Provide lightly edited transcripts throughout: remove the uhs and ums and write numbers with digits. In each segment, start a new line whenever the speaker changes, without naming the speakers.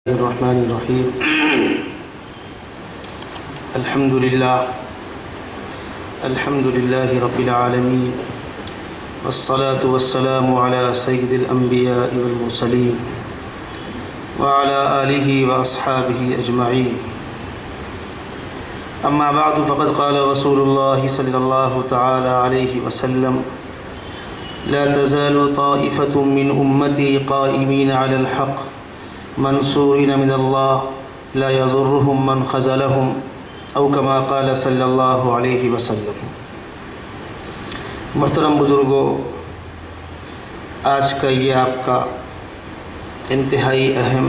الرحمن الرحیم الحمد للہ رب العالمین والصلاة والسلام علی سید الانبیاء والمرسلین وعلی آلہ واصحابہ اجمعین اما بعد فقد قال رسول اللہ صلی اللہ تعالی علیہ وسلم لا تزال طائفة من امتی قائمین علی الحق منصورین من اللہ لا یضرهم من خذلهم او کما قال صلی اللہ علیہ وسلم۔ محترم بزرگوں، آج کا یہ آپ کا انتہائی اہم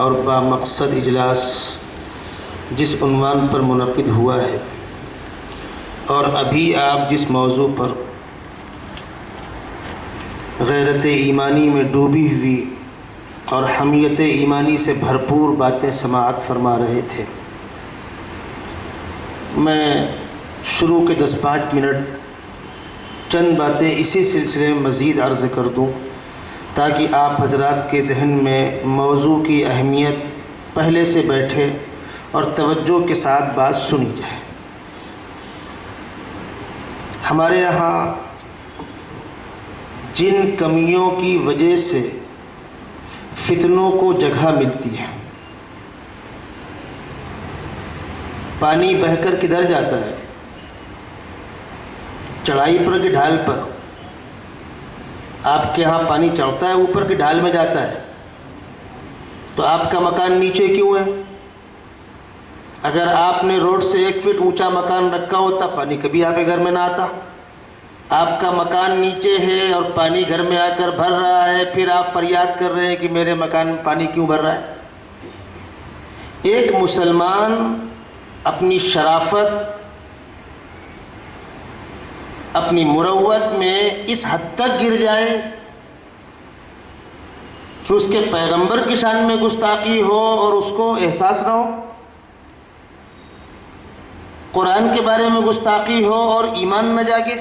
اور بامقصد اجلاس جس عنوان پر منعقد ہوا ہے اور ابھی آپ جس موضوع پر غیرت ایمانی میں ڈوبی ہوئی اور حمیت ایمانی سے بھرپور باتیں سماعت فرما رہے تھے، میں شروع کے 10-5 منٹ چند باتیں اسی سلسلے میں مزید عرض کر دوں تاکہ آپ حضرات کے ذہن میں موضوع کی اہمیت پہلے سے بیٹھے اور توجہ کے ساتھ بات سنی جائے۔ ہمارے یہاں جن کمیوں کی وجہ سے فتنوں کو جگہ ملتی ہے، پانی بہہ کر کدھر جاتا ہے؟ چڑھائی پر کہ ڈھال پر؟ آپ کے ہاں پانی چڑھتا ہے اوپر کہ ڈھال میں جاتا ہے؟ تو آپ کا مکان نیچے کیوں ہے؟ اگر آپ نے روڈ سے 1 فٹ اونچا مکان رکھا ہوتا پانی کبھی آپ کے گھر میں نہ آتا۔ آپ کا مکان نیچے ہے اور پانی گھر میں آ کر بھر رہا ہے، پھر آپ فریاد کر رہے ہیں کہ میرے مکان میں پانی کیوں بھر رہا ہے؟ ایک مسلمان اپنی شرافت، اپنی مروت میں اس حد تک گر جائے کہ اس کے پیغمبر کی شان میں گستاخی ہو اور اس کو احساس نہ ہو، قرآن کے بارے میں گستاخی ہو اور ایمان نہ جاگے،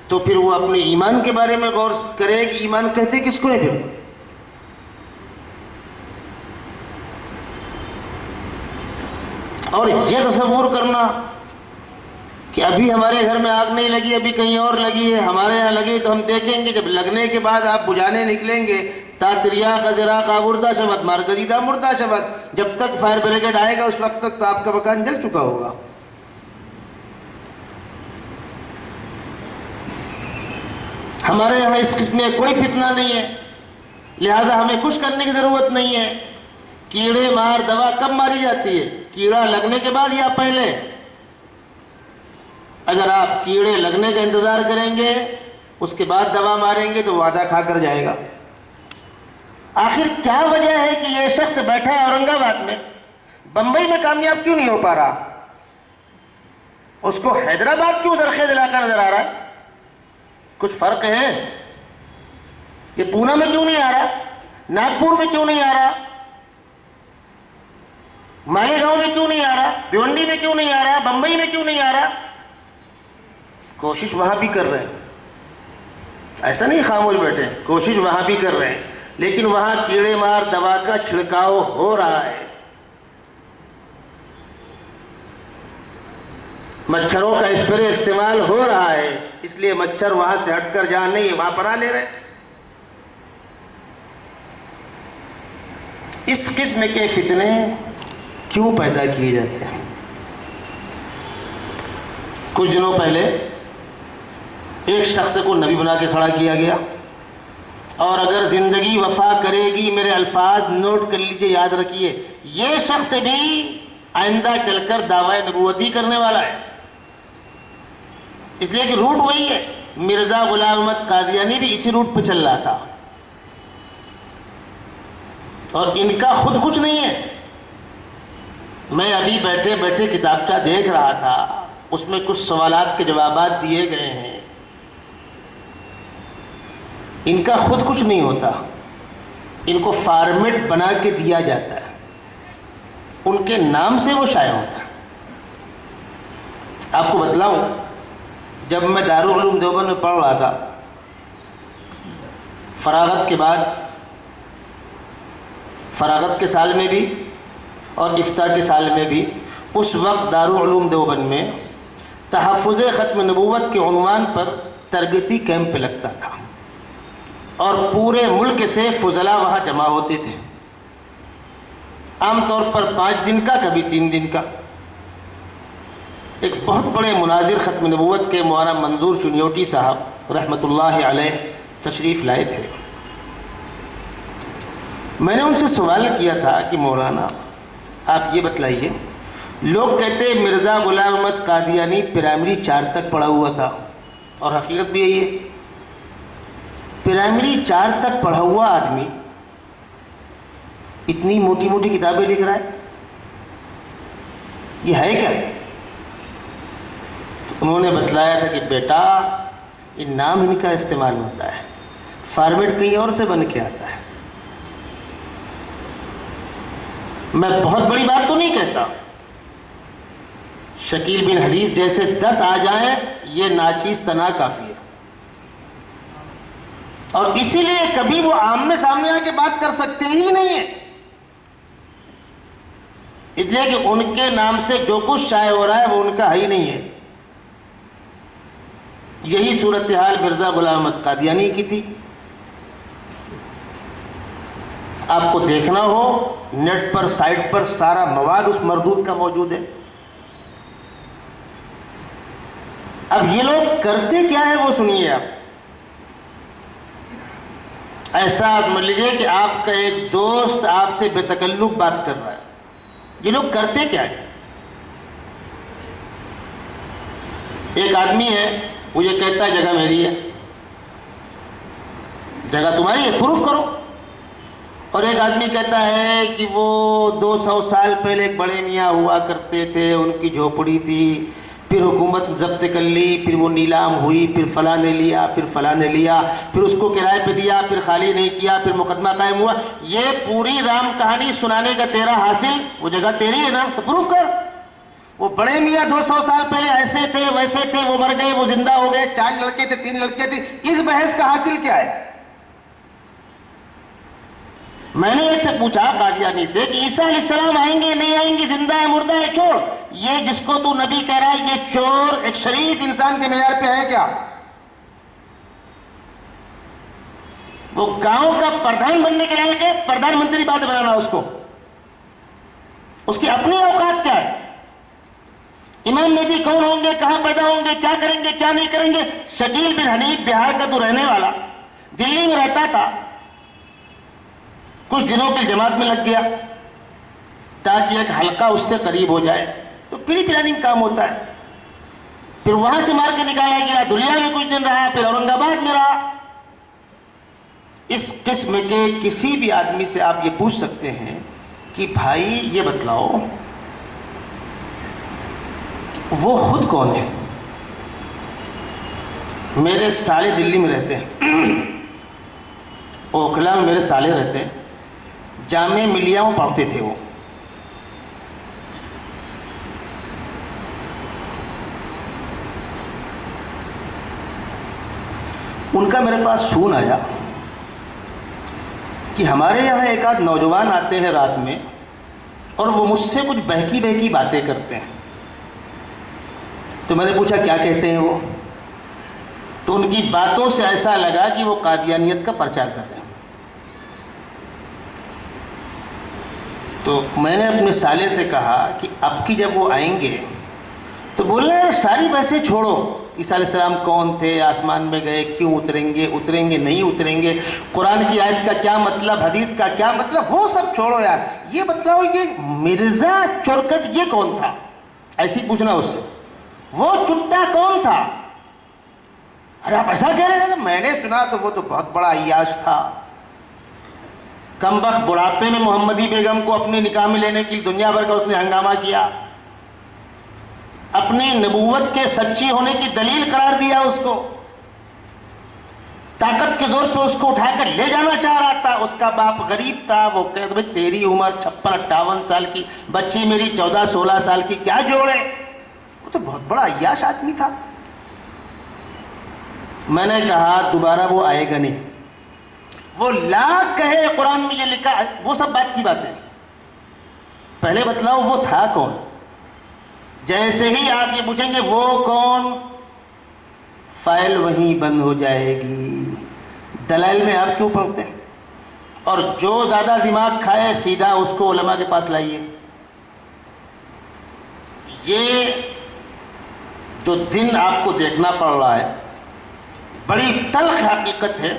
تو پھر وہ اپنے ایمان کے بارے میں غور کرے کہ ایمان کہتے کس کو ہے پھر؟ اور یہ تصور کرنا کہ ابھی ہمارے گھر میں آگ نہیں لگی، ابھی کہیں اور لگی ہے، ہمارے یہاں لگی تو ہم دیکھیں گے، جب لگنے کے بعد آپ بجھانے نکلیں گے تا تریا قذرا قابردہ شبت مارگزیدہ مردہ شبت، جب تک فائر بریگیڈ آئے گا اس وقت تک تو آپ کا مکان جل چکا ہوگا۔ ہمارے یہاں اس قسم میں کوئی فتنہ نہیں ہے، لہذا ہمیں کچھ کرنے کی ضرورت نہیں ہے۔ کیڑے مار دوا کب ماری جاتی ہے؟ کیڑا لگنے کے بعد یا پہلے؟ اگر آپ کیڑے لگنے کا انتظار کریں گے اس کے بعد دوا ماریں گے تو وعدہ کھا کر جائے گا۔ آخر کیا وجہ ہے کہ یہ شخص بیٹھا ہے اورنگ آباد میں، بمبئی میں کامیاب کیوں نہیں ہو پا رہا؟ اس کو حیدرآباد کیوں زرخیز علاقہ نظر آ رہا ہے؟ کچھ فرق ہے؟ یہ پونا میں کیوں نہیں آ رہا؟ ناگپور میں کیوں نہیں آ رہا؟ مالیگاؤں میں کیوں نہیں آ رہا؟ بھیونڈی میں کیوں نہیں آ رہا؟ بمبئی میں کیوں نہیں آ رہا؟ کوشش وہاں بھی کر رہے ہیں، ایسا نہیں خاموش بیٹھے، کوشش وہاں بھی کر رہے ہیں، لیکن وہاں کیڑے مار دوا کا چھڑکاؤ ہو رہا ہے، مچھروں کا اسپرے استعمال ہو رہا ہے، اس لیے مچھر وہاں سے ہٹ کر جہاں نہیں ہے وہاں پناہ لے رہے ہیں۔ اس قسم کے فتنے کیوں پیدا کیے جاتے ہیں؟ کچھ دنوں پہلے ایک شخص کو نبی بنا کے کھڑا کیا گیا، اور اگر زندگی وفا کرے گی، میرے الفاظ نوٹ کر لیجئے، یاد رکھیے، یہ شخص بھی آئندہ چل کر دعوی نبوتی کرنے والا ہے، اس لیے کہ روٹ وہی ہے۔ مرزا غلام احمد قادیانی بھی اسی روٹ پہ چل رہا تھا، اور ان کا خود کچھ نہیں ہے۔ میں ابھی بیٹھے بیٹھے کتابچہ دیکھ رہا تھا، اس میں کچھ سوالات کے جوابات دیے گئے ہیں، ان کا خود کچھ نہیں ہوتا، ان کو فارمیٹ بنا کے دیا جاتا ہے، ان کے نام سے وہ شائع ہوتا ہے۔ آپ کو بتلاؤں، جب میں دارالعلوم دیوبند میں پڑھ رہا تھا، فراغت کے بعد فراغت کے سال میں بھی اور افتاح کے سال میں بھی اس وقت دارالعلوم دیوبند میں تحفظ ختم نبوت کے عنوان پر تربیتی کیمپ لگتا تھا اور پورے ملک سے فضلاء وہاں جمع ہوتے تھے، عام طور پر 5 دن کا، کبھی 3 دن کا۔ ایک بہت بڑے مناظر ختم نبوت کے مولانا منظور چنیوٹی صاحب رحمۃ اللہ علیہ تشریف لائے تھے۔ میں نے ان سے سوال کیا تھا کہ مولانا آپ یہ بتلائیے، لوگ کہتے ہیں مرزا غلام احمد قادیانی پرائمری 4 تک پڑھا ہوا تھا، اور حقیقت بھی یہی ہے، پرائمری 4 تک پڑھا ہوا آدمی اتنی موٹی موٹی کتابیں لکھ رہا ہے، یہ ہے کیا؟ تو انہوں نے بتلایا تھا کہ بیٹا یہ نام ان کا استعمال ہوتا ہے، فارمیٹ کہیں اور سے بن کے آتا ہے۔ میں بہت بڑی بات تو نہیں کہتا، شکیل بن حدیث جیسے 10 آ جائیں یہ ناچیز تنا کافی ہے، اور اسی لیے کبھی وہ آمنے سامنے آ کے بات کر سکتے ہی نہیں ہیں، اس لیے کہ ان کے نام سے جو کچھ شائع ہو رہا ہے وہ ان کا ہے ہی نہیں ہے۔ یہی صورتحال مرزا غلام احمد قادیانی کی تھی۔ آپ کو دیکھنا ہو نیٹ پر، سائٹ پر سارا مواد اس مردود کا موجود ہے۔ اب یہ لوگ کرتے کیا ہے وہ سنیے آپ۔ ایسا سمجھ لیجیے کہ آپ کا ایک دوست آپ سے بے تکلف بات کر رہا ہے، یہ لوگ کرتے کیا ہے؟ ایک آدمی ہے وہ یہ کہتا ہے جگہ میری ہے، جگہ تمہاری ہے، پروف کرو۔ اور ایک آدمی کہتا ہے کہ وہ 200 سال پہلے ایک بڑے میاں ہوا کرتے تھے، ان کی جھوپڑی تھی، پھر حکومت ضبط کر لی، پھر وہ نیلام ہوئی، پھر فلاں نے لیا، پھر فلاں نے لیا، پھر اس کو کرائے پہ دیا، پھر خالی نہیں کیا، پھر مقدمہ قائم ہوا۔ یہ پوری رام کہانی سنانے کا تیرا حاصل وہ جگہ تیری ہے نا، تو پروف کر۔ وہ بڑے میاں 200 سال پہلے ایسے تھے، ویسے تھے، وہ مر گئے، وہ زندہ ہو گئے، 4 لڑکے تھے، 3 لڑکے تھے، اس بحث کا حاصل کیا ہے؟ میں نے ایک سے پوچھا قادیانی سے کہ عیسیٰ علیہ السلام آئیں گے نہیں آئیں گے، زندہ ہے مردہ ہے، چھوڑ، یہ جس کو تو نبی کہہ رہا ہے یہ چور ایک شریف انسان کے معیار پہ ہے کیا؟ وہ گاؤں کا پردھان بننے کے لائق ہے؟ پردھان منتری بات بنانا اس کو، اس کی اپنی اوقات کیا ہے؟ امام مہدی کون ہوں گے، کہاں پیدا ہوں گے، کیا کریں گے، کیا نہیں کریں گے؟ شکیل بن حنیف بہار کا تو رہنے والا، دلی میں رہتا تھا، کچھ دنوں کی جماعت میں لگ گیا تاکہ ایک حلقہ اس سے قریب ہو جائے، تو پری پلاننگ کام ہوتا ہے۔ پھر وہاں سے مار کے نکالا گیا، دنیا میں کچھ دن رہا، پھر اورنگ آباد میں رہا۔ اس قسم کے کسی بھی آدمی سے آپ یہ پوچھ سکتے ہیں کہ بھائی یہ بتلاؤ وہ خود کون ہے؟ میرے سالے دلی میں رہتے ہیں، اوکھلا میں میرے سالے رہتے ہیں، جامعہ ملیہ میں پڑھتے تھے وہ۔ ان کا میرے پاس فون آیا کہ ہمارے یہاں ایک آدھ نوجوان آتے ہیں رات میں اور وہ مجھ سے کچھ بہکی بہکی باتیں کرتے ہیں۔ تو میں نے پوچھا کیا کہتے ہیں وہ؟ تو ان کی باتوں سے ایسا لگا کہ وہ قادیانیت کا پرچار کر رہے ہیں۔ تو میں نے اپنے سالے سے کہا کہ اب کی جب وہ آئیں گے تو بولنا ہے ساری بحثیں چھوڑو، عیسیٰ علیہ السلام کون تھے، آسمان میں گئے، کیوں اتریں گے نہیں اتریں گے، قرآن کی آیت کا کیا مطلب، حدیث کا کیا مطلب، وہ سب چھوڑو یار، یہ بتلاؤ یہ مرزا چورکٹ یہ کون تھا؟ ایسی پوچھنا اس سے، وہ چٹا کون تھا؟ ارے آپ ایسا کہہ رہے ہیں؟ میں نے سنا تو وہ تو بہت بڑا عیاش تھا، کم وقت بڑھاپے میں محمدی بیگم کو اپنے نکاح میں لینے کے لیے دنیا بھر کا اس نے ہنگامہ کیا، اپنی نبوت کے سچی ہونے کی دلیل قرار دیا اس کو، طاقت کے زور پہ اس کو اٹھا کر لے جانا چاہ رہا تھا۔ اس کا باپ غریب تھا، وہ کہتا بھائی تیری عمر 56-58 سال کی، بچی میری 14-16 سال کی، کیا جوڑے؟ وہ تو بہت بڑا عیاش آدمی تھا۔ میں نے کہا دوبارہ وہ آئے گا نہیں، وہ لاکھ کہے قرآن میں یہ لکھا، وہ سب بات کی باتیں، پہلے بتلاؤ وہ تھا کون؟ جیسے ہی آپ یہ پوچھیں گے وہ کون، فائل وہیں بند ہو جائے گی، دلائل میں آپ کیوں پڑھتے ہیں؟ اور جو زیادہ دماغ کھائے سیدھا اس کو علماء کے پاس لائیے۔ یہ جو دن آپ کو دیکھنا پڑ رہا ہے بڑی تلخ حقیقت ہے،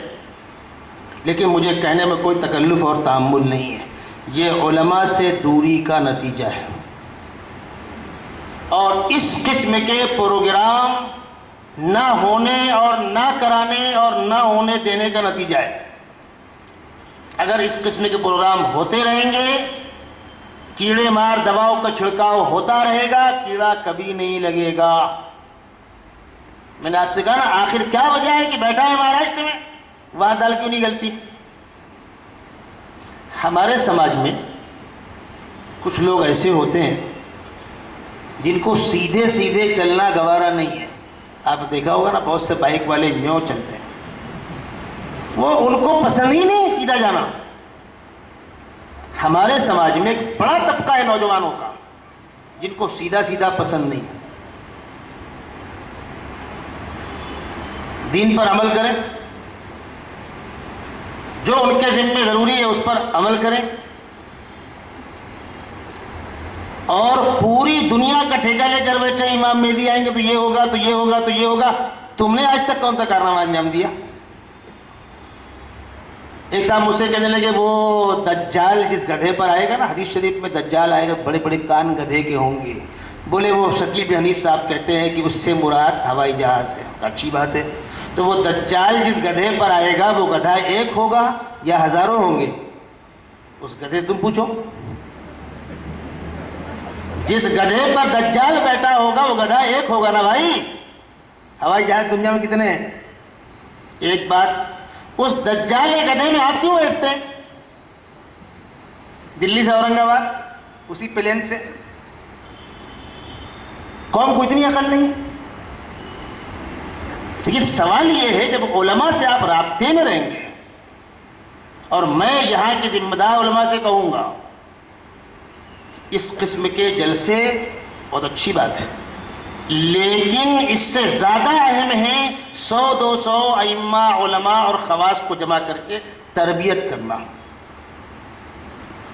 لیکن مجھے کہنے میں کوئی تکلف اور تحمل نہیں ہے، یہ علماء سے دوری کا نتیجہ ہے، اور اس قسم کے پروگرام نہ ہونے اور نہ کرانے اور نہ ہونے دینے کا نتیجہ ہے۔ اگر اس قسم کے پروگرام ہوتے رہیں گے، کیڑے مار دواؤں کا چھڑکاؤ ہوتا رہے گا، کیڑا کبھی نہیں لگے گا۔ میں نے آپ سے کہا نا، آخر کیا وجہ ہے کہ بیٹھا ہے مہاراشٹر میں، وہاں دال کیوں نہیں گلتی؟ ہمارے سماج میں کچھ لوگ ایسے ہوتے ہیں جن کو سیدھے سیدھے چلنا گوارا نہیں ہے۔ آپ دیکھا ہوگا نا، بہت سے بائک والے یوں چلتے ہیں، وہ ان کو پسند ہی نہیں سیدھا جانا۔ ہمارے سماج میں ایک بڑا طبقہ ہے نوجوانوں کا جن کو سیدھا سیدھا پسند نہیں۔ دین پر عمل کریں، جو ان کے ذمہ ضروری ہے اس پر عمل کریں، اور پوری دنیا کا ٹھیکہ لے کر بیٹھے امام مہدی آئیں گے تو یہ ہوگا تو یہ ہوگا تو یہ ہوگا۔ تم نے آج تک کون سا کارنامہ انجام دیا؟ ایک صاحب مجھ سے کہنے لگے وہ دجال جس گدھے پر آئے گا نا، حدیث شریف میں دجال آئے گا، بڑے بڑے کان گدھے کے ہوں گے، بولے وہ شکیل بن حنیف صاحب کہتے ہیں کہ اس سے مراد ہوائی جہاز ہے۔ اچھی بات ہے، تو وہ دجال جس گدھے پر آئے گا وہ گدھا ایک ہوگا یا ہزاروں ہوں گے؟ اس گدھے تم پوچھو، جس گدھے پر دجال بیٹھا ہوگا وہ گدھا ایک ہوگا نا بھائی۔ ہوائی جہاز دنیا میں کتنے ہیں؟ ایک بات، اس دجال گدھے میں آپ کیوں بیٹھتے ہیں؟ دلی سے اورنگ آباد اسی پلین سے، قوم کو اتنی عقل نہیں؟ لیکن سوال یہ ہے، جب علماء سے آپ رابطے میں رہیں گے، اور میں یہاں کے ذمہ دار علماء سے کہوں گا اس قسم کے جلسے بہت اچھی بات ہے، لیکن اس سے زیادہ اہم ہے 100-200 ائمہ علماء اور خواص کو جمع کر کے تربیت کرنا۔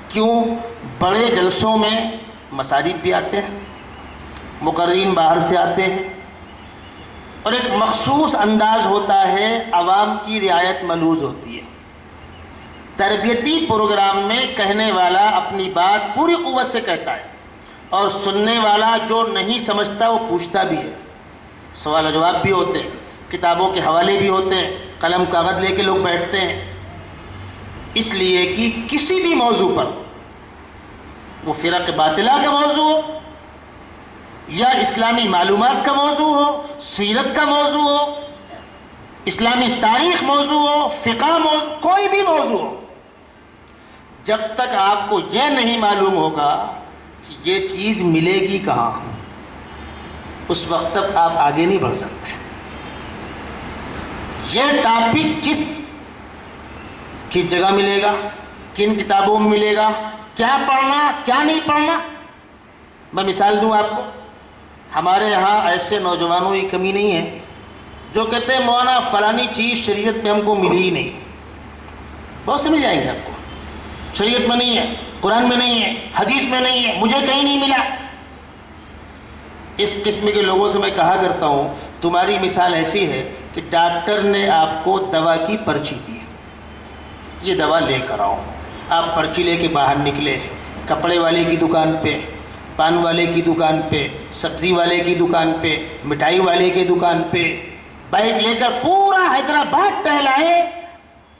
کیوں؟ بڑے جلسوں میں مصارف بھی آتے ہیں، مقررین باہر سے آتے ہیں، اور ایک مخصوص انداز ہوتا ہے، عوام کی رعایت ملحوظ ہوتی ہے۔ تربیتی پروگرام میں کہنے والا اپنی بات پوری قوت سے کہتا ہے، اور سننے والا جو نہیں سمجھتا وہ پوچھتا بھی ہے، سوال و جواب بھی ہوتے ہیں، کتابوں کے حوالے بھی ہوتے ہیں، قلم کاغذ لے کے لوگ بیٹھتے ہیں، اس لیے کہ کسی بھی موضوع پر، وہ فرق باطلہ کا موضوع ہو یا اسلامی معلومات کا موضوع ہو، سیرت کا موضوع ہو، اسلامی تاریخ موضوع ہو، فقہ موضوع، کوئی بھی موضوع ہو، جب تک آپ کو یہ نہیں معلوم ہوگا کہ یہ چیز ملے گی کہاں، اس وقت تک آپ آگے نہیں بڑھ سکتے۔ یہ ٹاپک کس جگہ ملے گا، کن کتابوں میں ملے گا، کیا پڑھنا کیا نہیں پڑھنا۔ میں مثال دوں آپ کو، ہمارے یہاں ایسے نوجوانوں کی کمی نہیں ہے جو کہتے ہیں مولانا فلانی چیز شریعت میں ہم کو ملی ہی نہیں۔ بہت سے مل جائیں گے آپ کو، شریعت میں نہیں ہے، قرآن میں نہیں ہے، حدیث میں نہیں ہے، مجھے کہیں نہیں ملا۔ اس قسم کے لوگوں سے میں کہا کرتا ہوں، تمہاری مثال ایسی ہے کہ ڈاکٹر نے آپ کو دوا کی پرچی دی، یہ دوا لے کر آؤ، آپ پرچی لے کے باہر نکلے، کپڑے والے کی دکان پہ، پان والے کی دکان پہ، سبزی والے کی دکان پہ، مٹھائی والے کی دکان پہ بائک لے کر پورا حیدرآباد ٹہلائے۔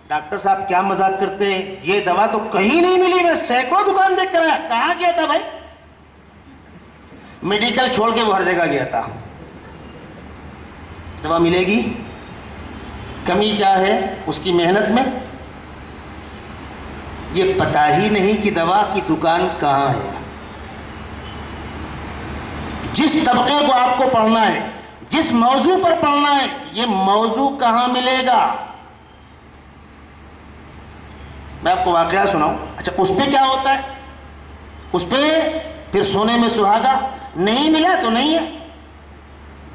ڈاکٹر صاحب کیا مذاق کرتے ہیں، یہ دوا تو کہیں نہیں ملی، میں سینکڑوں دکان دیکھ کر آیا۔ کہاں گیا تھا بھائی؟ میڈیکل چھوڑ کے وہ ہر جگہ گیا تھا۔ دوا ملے گی؟ کمی کیا ہے اس کی محنت میں؟ یہ پتہ ہی نہیں کہ دوا کی دکان کہاں ہے۔ جس طبقے کو آپ کو پڑھنا ہے، جس موضوع پر پڑھنا ہے، یہ موضوع کہاں ملے گا؟ میں آپ کو واقعہ سناؤں. اچھا اس پہ کیا ہوتا ہے؟ اس پہ پھر سونے میں سہاگا. نہیں ملا تو نہیں ہے.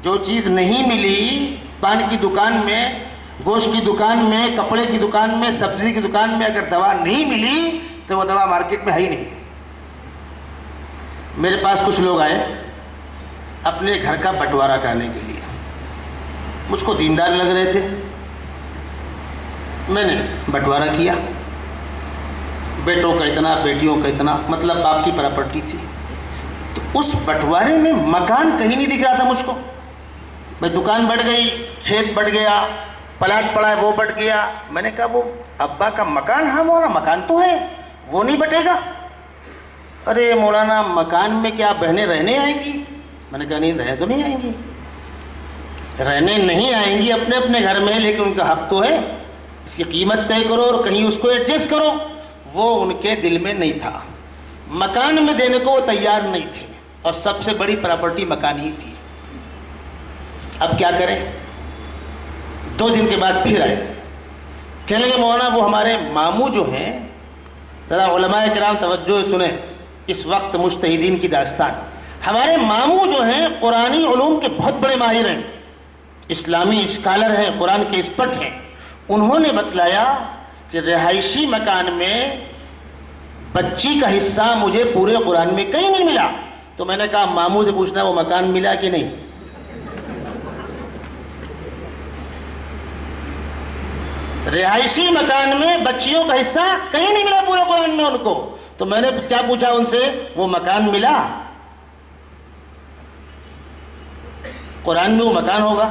جو چیز نہیں ملی، پان کی دکان میں، گوشت کی دکان میں، کپڑے کی دکان میں، سبزی کی دکان میں اگر دوا نہیں ملی تو وہ دوا مارکیٹ میں ہے ہی نہیں. میرے پاس کچھ لوگ آئے اپنے گھر کا بٹوارا کرنے کے لیے. مجھ کو دیندار لگ رہے تھے. میں نے بٹوارا کیا. بیٹوں کا اتنا، بیٹیوں کا اتنا، مطلب باپ کی پراپرٹی تھی. تو اس بٹوارے میں مکان کہیں نہیں دکھ رہا تھا مجھ کو. میں دکان بڑھ گئی، کھیت بڑھ گیا، پلاٹ پڑا ہے وہ بڑھ گیا. میں نے کہا وہ ابا کا مکان، ہاں مولانا مکان تو ہے، وہ نہیں بٹے گا. ارے مولانا مکان میں کیا بہنیں رہنے آئیں گی؟ میں نے کہا نہیں، رہنے تو نہیں آئیں گی. رہنے نہیں آئیں گی اپنے اپنے گھر میں، لیکن ان کا حق تو ہے. اس کی قیمت طے کرو اور کہیں اس کو ایڈجسٹ کرو. وہ ان کے دل میں نہیں تھا. مکان میں دینے کو وہ تیار نہیں تھے، اور سب سے بڑی پراپرٹی مکان ہی تھی. اب کیا کریں؟ 2 دن کے بعد پھر آئے. کہنے لگے مولانا وہ ہمارے ماموں جو ہیں، ذرا علماء کرام توجہ سنیں، اس وقت مجتہدین کی داستان. ہمارے ماموں جو ہیں قرآنی علوم کے بہت بڑے ماہر ہیں، اسلامی اسکالر ہیں، قرآن کے ایکسپرٹ ہیں. انہوں نے بتلایا کہ رہائشی مکان میں بچی کا حصہ مجھے پورے قرآن میں کہیں نہیں ملا. تو میں نے کہا ماموں سے پوچھنا وہ مکان ملا کہ نہیں. رہائشی مکان میں بچیوں کا حصہ کہیں نہیں ملا پورے قرآن میں ان کو. تو میں نے کیا پوچھا ان سے، وہ مکان ملا؟ قرآن میں وہ مکان ہوگا؟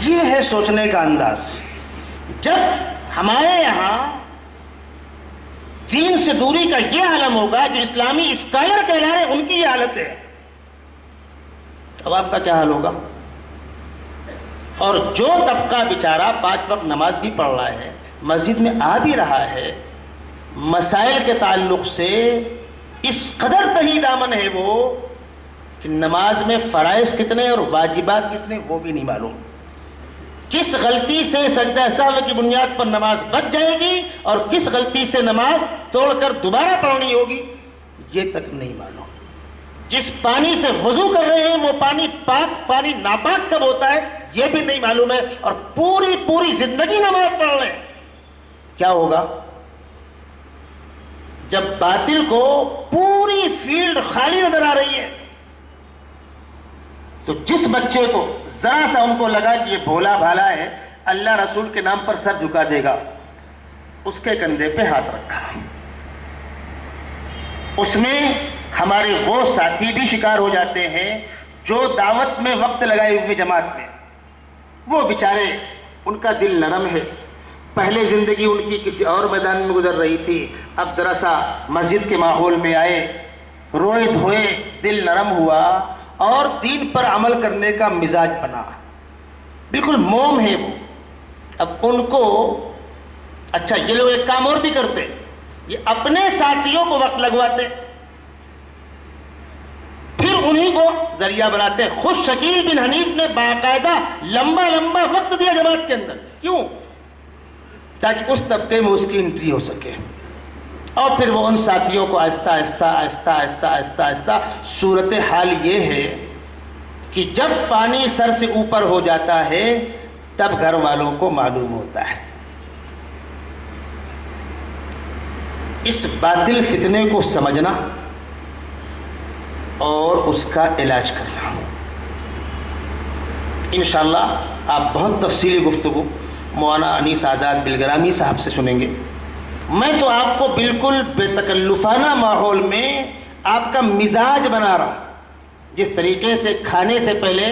یہ ہے سوچنے کا انداز. جب ہمارے یہاں دین سے دوری کا یہ عالم ہوگا، جو اسلامی اسکالر کہلا رہے ان کی یہ حالت ہے، اب آپ کا کیا حال ہوگا؟ اور جو طبقہ بیچارہ 5 وقت نماز بھی پڑھ رہا ہے، مسجد میں آ بھی رہا ہے، مسائل کے تعلق سے اس قدر تہی دامن ہے وہ کہ نماز میں فرائض کتنے اور واجبات کتنے وہ بھی نہیں معلوم. کس غلطی سے سجدہ سہو کی بنیاد پر نماز بچ جائے گی اور کس غلطی سے نماز توڑ کر دوبارہ پڑھنی ہوگی یہ تک نہیں معلوم. جس پانی سے وضو کر رہے ہیں وہ پانی پاک، پانی ناپاک کب ہوتا ہے یہ بھی نہیں معلوم ہے، اور پوری زندگی نماز پڑھ رہے ہیں. کیا ہوگا جب باطل کو پوری فیلڈ خالی نظر آ رہی ہے؟ تو جس بچے کو ذرا سا ان کو لگا کہ یہ بھولا بھالا ہے، اللہ رسول کے نام پر سر جھکا دے گا، اس کے کندھے پہ ہاتھ رکھا. اس میں ہمارے وہ ساتھی بھی شکار ہو جاتے ہیں جو دعوت میں وقت لگائے ہوئے جماعت میں. وہ بیچارے ان کا دل نرم ہے، پہلے زندگی ان کی کسی اور میدان میں گزر رہی تھی، اب ذرا سا مسجد کے ماحول میں آئے، روئے دھوئے، دل نرم ہوا اور دین پر عمل کرنے کا مزاج بنا. بالکل موم ہے وہ. اب ان کو اچھا یہ لوگ ایک کام اور بھی کرتے، یہ اپنے ساتھیوں کو وقت لگواتے پھر انہی کو ذریعہ بناتے. خود شکیل بن حنیف نے باقاعدہ لمبا وقت دیا جماعت کے اندر. کیوں؟ تاکہ اس طبقے میں اس کی انٹری ہو سکے. اور پھر وہ ان ساتھیوں کو آہستہ صورتحال یہ ہے کہ جب پانی سر سے اوپر ہو جاتا ہے تب گھر والوں کو معلوم ہوتا ہے. اس باطل فتنے کو سمجھنا اور اس کا علاج کرنا. انشاءاللہ آپ بہت تفصیلی گفتگو مولانا انیس آزاد بلگرامی صاحب سے سنیں گے. میں تو آپ کو بالکل بے تکلفانہ ماحول میں آپ کا مزاج بنا رہا ہوں. جس طریقے سے کھانے سے پہلے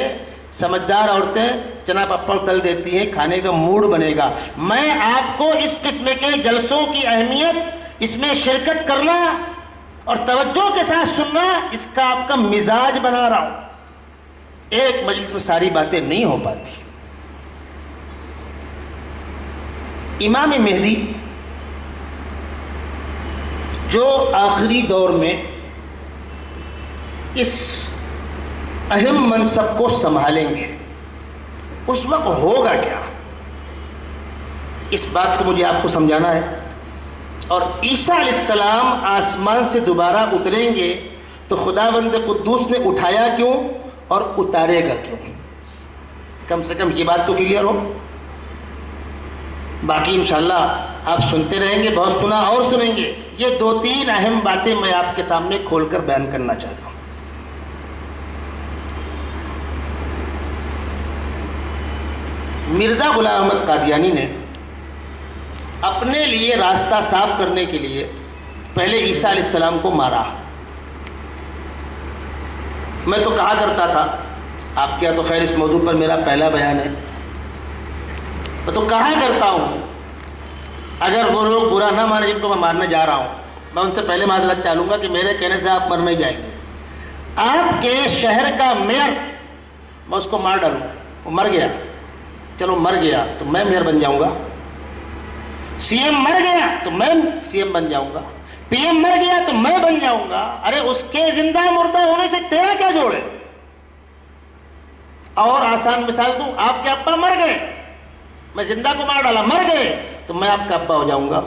سمجھدار عورتیں چنا پاپڑ تل دیتی ہیں، کھانے کا موڈ بنے گا. میں آپ کو اس قسم کے جلسوں کی اہمیت، اس میں شرکت کرنا اور توجہ کے ساتھ سننا، اس کا آپ کا مزاج بنا رہا ہوں. ایک مجلس میں ساری باتیں نہیں ہو پاتی. امام مہدی جو آخری دور میں اس اہم منصب کو سنبھالیں گے، اس وقت ہوگا کیا؟ اس بات کو مجھے آپ کو سمجھانا ہے. اور عیسیٰ علیہ السلام آسمان سے دوبارہ اتریں گے تو خداوند قدوس نے اٹھایا کیوں اور اتارے گا کیوں؟ کم سے کم یہ بات تو کلیئر ہو. باقی انشاءاللہ آپ سنتے رہیں گے، بہت سنا اور سنیں گے. یہ 2-3 اہم باتیں میں آپ کے سامنے کھول کر بیان کرنا چاہتا ہوں. مرزا غلام احمد قادیانی نے اپنے لیے راستہ صاف کرنے کے لیے پہلے عیسیٰ علیہ السلام کو مارا. میں تو کہا کرتا تھا، آپ کیا تو خیر اس موضوع پر میرا پہلا بیان ہے، میں تو کہا کرتا ہوں اگر وہ لوگ برا نہ مانے جن کو میں مارنے جا رہا ہوں، میں ان سے پہلے معذرت چاہوں گا کہ میرے کہنے سے آپ مر نہیں جائیں گے. آپ کے شہر کا میئر میں اس کو مار ڈالوں، وہ مر گیا، چلو مر گیا تو میں میئر بن جاؤں گا. سی ایم مر گیا تو میں سی ایم بن جاؤں گا. پی ایم مر گیا تو میں بن جاؤں گا. ارے اس کے زندہ مردہ ہونے سے تیرا کیا جوڑ ہے؟ اور آسان مثال دوں، آپ کے ابا مر گئے، میں زندہ کو مار ڈالا، مر گئے تو میں آپ کا ابا ہو جاؤں گا.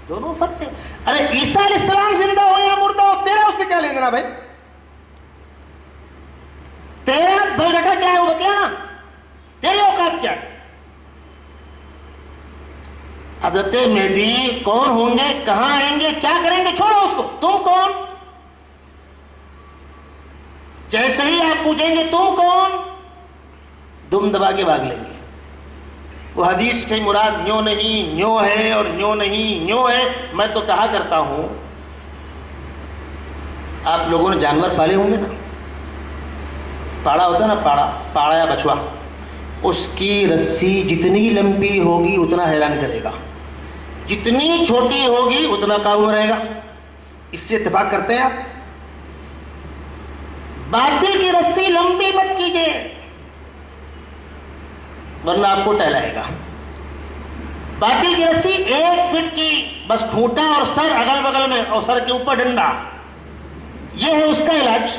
دونوں فرق ہے. ارے عیسیٰ علیہ السلام زندہ ہو یا مردہ ہو، تیرا اس سے کیا لینا بھائی؟ تیرا بھائی بیٹا کیا ہے وہ بتلا نا، تیری اوقات کیا ہے؟ حضرت مہدی کون ہوں گے، کہاں آئیں گے، کیا کریں گے، چھوڑو اس کو. تم کون؟ جیسے ہی آپ پوچھیں گے تم کون، دم دبا کے بھاگ لیں گے. وہ حدیث سے مراد یوں نہیں یوں ہے اور یوں نہیں یوں ہے. میں تو کہا کرتا ہوں، آپ لوگوں نے جانور پالے ہوں گے نا، پاڑا ہوتا ہے نا، پاڑا یا بچھوا، اس کی رسی جتنی لمبی ہوگی اتنا حیران کرے گا، جتنی چھوٹی ہوگی اتنا قابو رہے گا. اس سے اتفاق کرتے ہیں آپ؟ باطل کی رسی لمبی مت کیجیے ورنہ آپ کو ٹہلائے گا. باطل کی رسی 1 فٹ کی، بس کھوٹا اور سر اگل بغل میں اور سر کے اوپر ڈنڈا، یہ ہے اس کا علاج.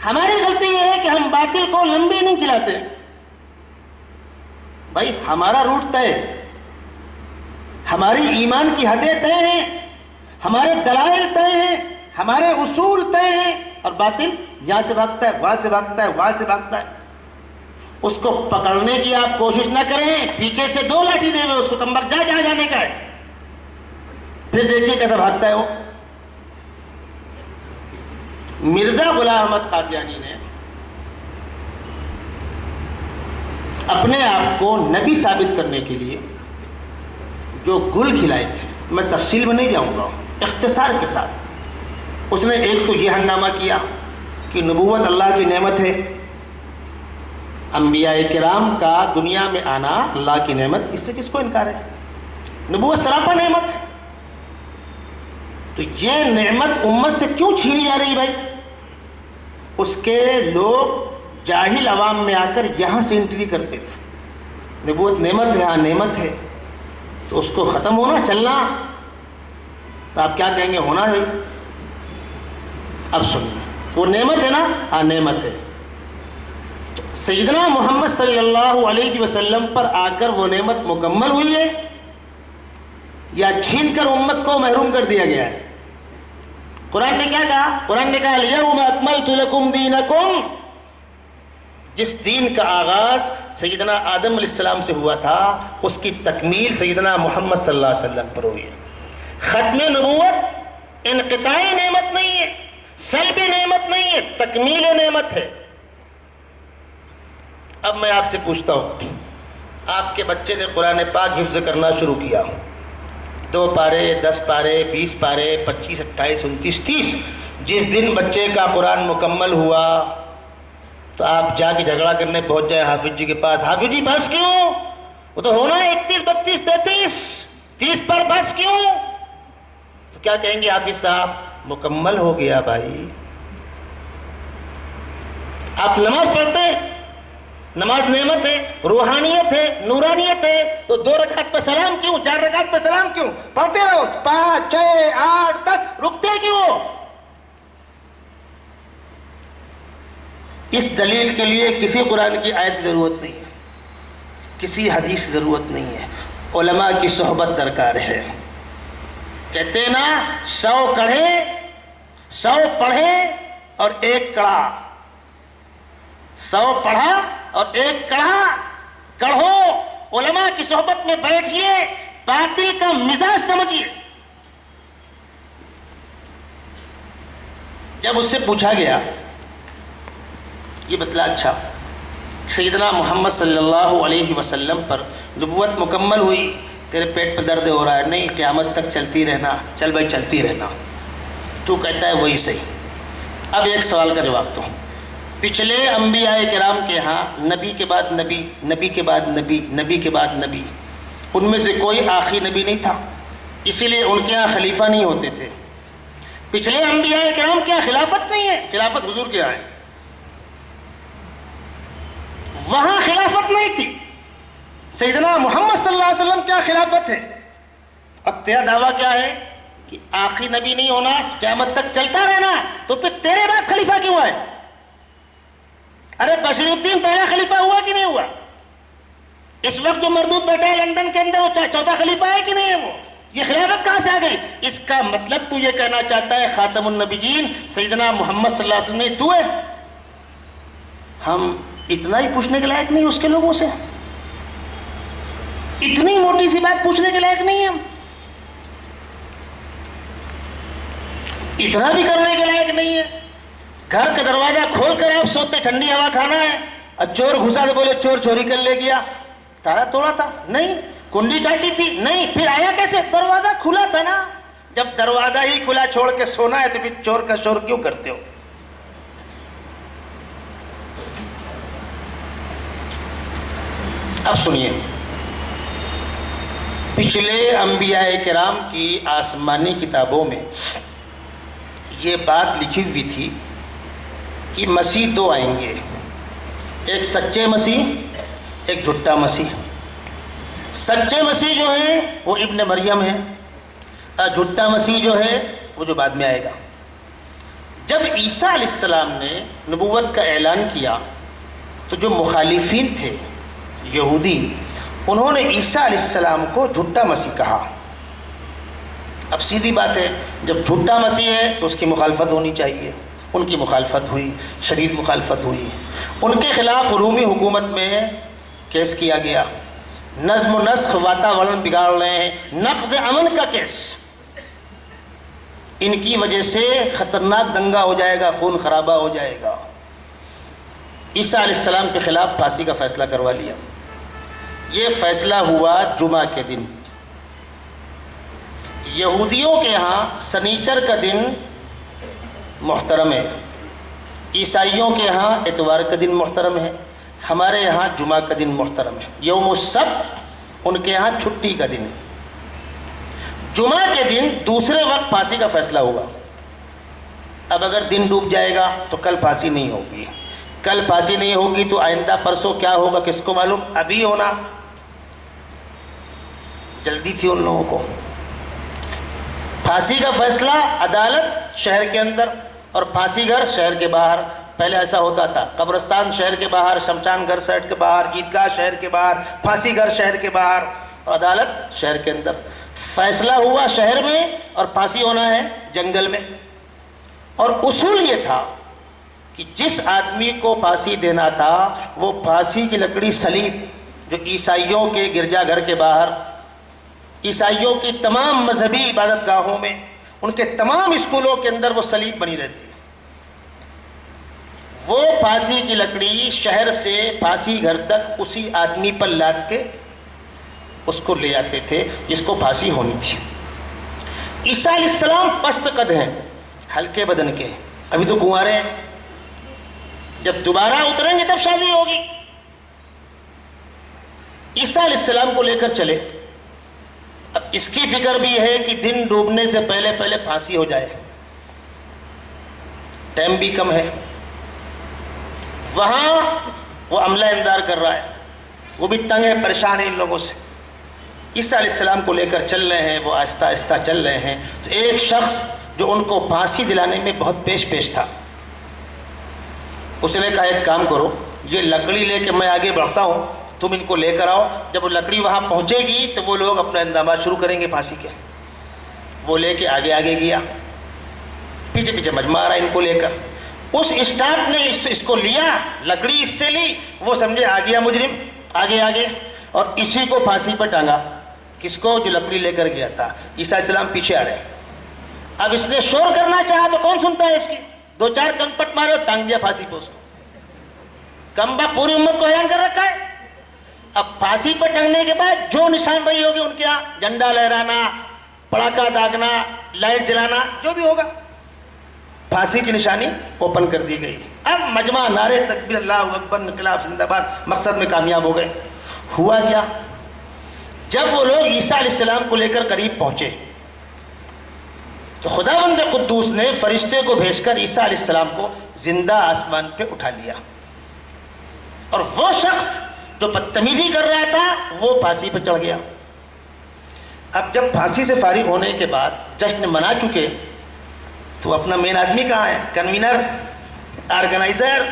ہماری غلطی یہ ہے کہ ہم باطل کو لمبی نہیں کھلاتے. بھائی ہمارا روٹ طے، ہماری ایمان کی حدیں طے ہیں، ہمارے دلائل طے ہیں، ہمارے اصول طے ہیں، اور باطل یہاں سے بھاگتا ہے، وہاں سے بھاگتا ہے، وہاں سے بھاگتا ہے. اس کو پکڑنے کی آپ کوشش نہ کریں، پیچھے سے 2 لاٹھی دے ہوئے اس کو کمبر جہاں جانے کا ہے، پھر دیکھیے کیسا بھاگتا ہے وہ. مرزا غلام احمد قادیانی نے اپنے آپ کو نبی ثابت کرنے کے لیے جو گل کھلائے تھے، میں تفصیل میں نہیں جاؤں گا، اختصار کے ساتھ. اس نے ایک تو یہ ہنگامہ کیا کہ نبوت اللہ کی نعمت ہے، انبیاء کرام کا دنیا میں آنا اللہ کی نعمت، اس سے کس کو انکار ہے؟ نبوت سراپا نعمت ہے. تو یہ نعمت امت سے کیوں چھینی جا رہی بھائی؟ اس کے لوگ جاہل عوام میں آ کر یہاں سے انٹری کرتے تھے. نبوت نعمت ہے، ہاں نعمت ہے، تو اس کو ختم ہونا چلنا، تو آپ کیا کہیں گے ہونا ہے. اب سنیے، وہ نعمت ہے نا، ہاں نعمت ہے. تو سیدنا محمد صلی اللہ علیہ وسلم پر آ کر وہ نعمت مکمل ہوئی ہے یا چھین کر امت کو محروم کر دیا گیا ہے؟ قرآن نے کیا کہا؟ قرآن نے کہا الیوم اکملت لکم دینکم. جس دین کا آغاز سیدنا آدم علیہ السلام سے ہوا تھا، اس کی تکمیل سیدنا محمد صلی اللہ علیہ وسلم پر ہوئی ہے. ختم نبوت انقطاعی نعمت نہیں ہے، سلبی نعمت نہیں ہے، تکمیل نعمت ہے. اب میں آپ سے پوچھتا ہوں، آپ کے بچے نے قرآن پاک حفظ کرنا شروع کیا، 2 پارے 10 پارے 20 پارے 25 28 29 30. جس دن بچے کا قرآن مکمل ہوا تو آپ جا کے جھگڑا کرنے پہنچ جائے حافظ جی کے پاس. حافظ جی بس کیوں؟ وہ تو ہونا ہے 31 32 33 30 پر، بس کیوں؟ تو کیا کہیں گے حافظ صاحب؟ مکمل ہو گیا بھائی. آپ نماز پڑھتے ہیں، نماز نعمت ہے، روحانیت ہے، نورانیت ہے، تو 2 رکعت پہ سلام کیوں؟ 4 رکعت پہ سلام کیوں؟ پڑھتے رہو 5 6 8 10، رکتے کیوں؟ اس دلیل کے لیے کسی قرآن کی آیت کی ضرورت نہیں ہے، کسی حدیث کی ضرورت نہیں ہے. علماء کی صحبت درکار ہے. کہتے ہیں نا 100 کڑھے 100 پڑھے اور 1 کڑھا. 100 پڑھا اور 1 کڑھا. کڑھو علماء کی صحبت میں بیٹھیے, باطل کا مزاج سمجھیے. جب اس سے پوچھا گیا یہ بتلا اچھا سیدنا محمد صلی اللہ علیہ وسلم پر نبوت مکمل ہوئی, تیرے پیٹ پہ درد ہو رہا ہے, نہیں قیامت تک چلتی رہنا. چل بھائی چلتی رہنا. تو کہتا ہے وہی صحیح. اب ایک سوال کا جواب دو. پچھلے انبیاء کرام کے ہاں نبی کے بعد نبی, نبی کے بعد نبی, نبی کے بعد نبی, ان میں سے کوئی آخری نبی نہیں تھا, اسی لیے ان کے ہاں خلیفہ نہیں ہوتے تھے. پچھلے انبیاء کرام کے ہاں خلافت نہیں ہے, خلافت حضور کے ہاں ہے. وہاں خلافت نہیں تھی, سیدنا محمد صلی اللہ علیہ وسلم کیا خلافت ہے. اور تیرا دعویٰ کیا ہے کہ آخری نبی نہیں ہونا, قیامت تک چلتا رہنا, تو پھر تیرے بعد خلیفہ کیوں ہے؟ ارے بشیر الدین پہلا خلیفہ ہوا کہ نہیں ہوا؟ اس وقت جو مردود بیٹھا ہے لندن کے اندر, وہ چوتھا خلیفہ ہے کہ نہیں ہے؟ وہ یہ خلافت کہاں سے آ گئی؟ اس کا مطلب تو یہ کہنا چاہتا ہے خاتم النبیین سیدنا محمد صلی اللہ علیہ وسلم نے تو ہے. ہم اتنا ہی پوچھنے کے لائق نہیں اس کے لوگوں سے, اتنی موٹی سی بات پوچھنے کے لائق نہیں ہے ہم, اتنا بھی کرنے کے لائق نہیں ہے. گھر کا دروازہ کھول کر آپ سوتے ٹھنڈی ہوا کھانا ہے, اور چور گھسا تو بولے چور چوری کر لے گیا. تالا توڑا تھا نہیں, کنڈی کاٹی تھی نہیں, پھر آیا کیسے؟ دروازہ کھلا تھا نا. جب دروازہ ہی کھلا چھوڑ کے سونا ہے تو پھر چور کا شور کیوں کرتے ہو؟ اب سنیے, پچھلے انبیاء کرام کی آسمانی کتابوں میں یہ بات لکھی ہوئی تھی کہ مسیح 2 آئیں گے, ایک سچے مسیح, ایک جھوٹا مسیح. سچے مسیح جو ہے وہ ابن مریم ہے, اور جھوٹا مسیح جو ہے وہ جو بعد میں آئے گا. جب عیسیٰ علیہ السلام نے نبوت کا اعلان کیا تو جو مخالفین تھے یہودی, انہوں نے عیسیٰ علیہ السلام کو جھوٹا مسیح کہا. اب سیدھی بات ہے, جب جھوٹا مسیح ہے تو اس کی مخالفت ہونی چاہیے. ان کی مخالفت ہوئی, شدید مخالفت ہوئی. ان کے خلاف رومی حکومت میں کیس کیا گیا, نظم و نسق واتاورن بگاڑ رہے ہیں, نقض امن کا کیس. ان کی وجہ سے خطرناک دنگا ہو جائے گا, خون خرابہ ہو جائے گا. عیسیٰ علیہ السلام کے خلاف پھانسی کا فیصلہ کروا لیا. یہ فیصلہ ہوا جمعہ کے دن. یہودیوں کے ہاں سنیچر کا دن محترم ہے, عیسائیوں کے ہاں اتوار کا دن محترم ہے, ہمارے یہاں جمعہ کا دن محترم ہے. یوم السبت ان کے یہاں چھٹی کا دن ہے. جمعہ کے دن دوسرے وقت پھانسی کا فیصلہ ہوا. اب اگر دن ڈوب جائے گا تو کل پھانسی نہیں ہوگی, کل پھانسی نہیں ہوگی تو آئندہ پرسوں کیا ہوگا کس کو معلوم. ابھی ہونا جلدی تھی ان لوگوں کو. پھانسی کا فیصلہ عدالت شہر کے اندر اور پھانسی گھر شہر کے باہر. پہلے ایسا ہوتا تھا, قبرستان شہر کے باہر, شمشان گھر شہر کے باہر, عیدگاہ شہر کے باہر, پھانسی گھر شہر کے باہر, اور عدالت شہر کے اندر. فیصلہ ہوا شہر میں اور پھانسی ہونا ہے جنگل میں. اور اصول یہ تھا کہ جس آدمی کو پھانسی دینا تھا وہ پھانسی کی لکڑی صلیب, جو عیسائیوں کے گرجا گھر کے باہر, عیسائیوں کی تمام مذہبی عبادت گاہوں میں, ان کے تمام اسکولوں کے اندر وہ صلیب بنی رہتی. وہ پھانسی کی لکڑی شہر سے پھانسی گھر تک اسی آدمی پر لاد کے اس کو لے جاتے تھے جس کو پھانسی ہونی تھی. عیسیٰ علیہ السلام پست قد ہیں, ہلکے بدن کے, ابھی تو کنوارے ہیں, جب دوبارہ اتریں گے تب شادی ہوگی. عیسیٰ علیہ السلام کو لے کر چلے. اب اس کی فکر بھی ہے کہ دن ڈوبنے سے پہلے پہلے پھانسی ہو جائے, ٹائم بھی کم ہے. وہاں وہ عملہ امداد کر رہا ہے, وہ بھی تنگ ہے, پریشان ہے ان لوگوں سے. عیسیٰ علیہ السلام کو لے کر چل رہے ہیں, وہ آہستہ آہستہ چل رہے ہیں. تو ایک شخص جو ان کو پھانسی دلانے میں بہت پیش تھا, اس نے کہا ایک کام کرو, یہ لکڑی لے کے میں آگے بڑھتا ہوں, تم ان کو لے کر آؤ. جب وہ لکڑی وہاں پہنچے گی تو وہ لوگ اپنے اندامات شروع کریں گے پھانسی کے. وہ لے کے آگے آگے گیا, پیچھے پیچھے مجمع آ رہا ان کو لے کر. اس اسٹاف نے اس کو لیا, لکڑی اس سے لی, وہ سمجھے آ گیا مجرم آگے آگے, اور اسی کو پھانسی پر ٹانگا. کس کو؟ جو لکڑی لے کر گیا تھا. عیسیٰ علیہ السلام پیچھے آ رہے ہیں. اب اس نے شور کرنا چاہا تو کون سنتا ہے اس کی؟ 2-4 کمپٹ مارے اور ٹانگ دیا پھانسی پہ اس کو. کمبا پوری امت کو حیران کر رکھا ہے. اب پھانسی پر ٹنگنے کے بعد جو نشان رہی ہوگی ان کے یہاں, جھنڈا لہرانا, پڑاکا داغنا, لائٹ جلانا, جو بھی ہوگا, پھانسی کی نشانی اوپن کر دی گئی. اب مجمع نعرے تکبیر اللہ اکبر, انقلاب زندہ باد, مقصد میں کامیاب ہو گئے. ہوا کیا؟ جب وہ لوگ عیسیٰ علیہ السلام کو لے کر قریب پہنچے تو خداوند قدوس نے فرشتے کو بھیج کر عیسیٰ علیہ السلام کو زندہ آسمان پہ اٹھا لیا, اور وہ شخص جو بدتمیزی کر رہا تھا وہ پھانسی پہ چڑھ گیا. اب جب پھانسی سے فارغ ہونے کے بعد جشن منا چکے تو اپنا مین آدمی کہاں ہے؟ کنوینر, آرگنائزر,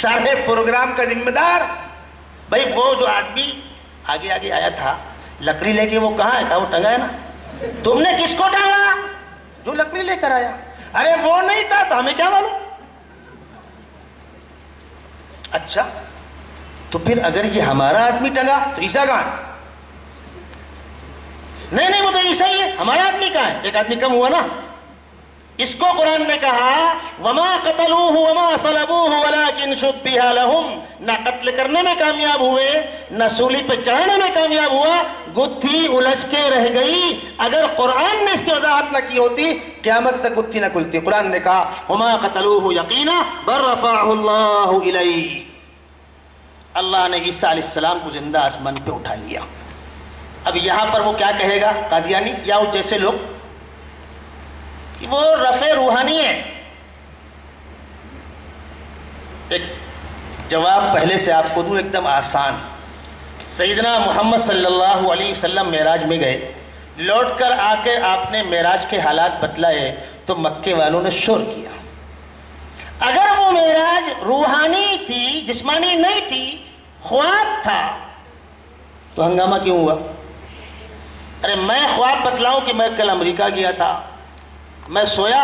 سارے پروگرام کا ذمہ دار. بھائی وہ جو آدمی آگے آگے آیا تھا لکڑی لے کے, وہ کہاں ہے؟ کہا وہ ٹنگا ہے نا. تم نے کس کو ٹانگا؟ جو لکڑی لے کر آیا. ارے وہ نہیں تھا تو ہمیں کیا معلوم. اچھا تو پھر اگر یہ ہمارا آدمی ٹنگا تو عیسیٰ کہاں ہے؟ نہیں وہ تو عیسیٰ ہی ہے, ہمارا آدمی کہاں ہے؟ ایک آدمی کم ہوا نا. اس کو قرآن نے کہا وما قتلوہ وما صلبوہ ولکن شبہ لہم, نہ قتل کرنے میں کامیاب ہوئے, نہ سولی پہ چڑھانے میں کامیاب ہوا, گتھی الجھ کے رہ گئی. اگر قرآن نے اس کی وضاحت نہ کی ہوتی قیامت تک گتھی نہ کھلتی. قرآن نے کہا وما قتلوہ یقینا بل رفعہ اللہ الیہ, اللہ نے عیسیٰ علیہ السلام کو زندہ آسمان پہ اٹھا لیا. اب یہاں پر وہ کیا کہے گا قادیانی یا وہ جیسے لوگ کہ وہ رفع روحانی ہے؟ ایک جواب پہلے سے آپ کو دوں ایک دم آسان. سیدنا محمد صلی اللہ علیہ وسلم معراج میں گئے, لوٹ کر آ کے آپ نے معراج کے حالات بتلائے تو مکے والوں نے شور کیا. اگر وہ معراج روحانی تھی, جسمانی نہیں تھی, خواب تھا, تو ہنگامہ کیوں ہوا؟ ارے میں خواب بتلاؤں کہ میں کل امریکہ گیا تھا, میں سویا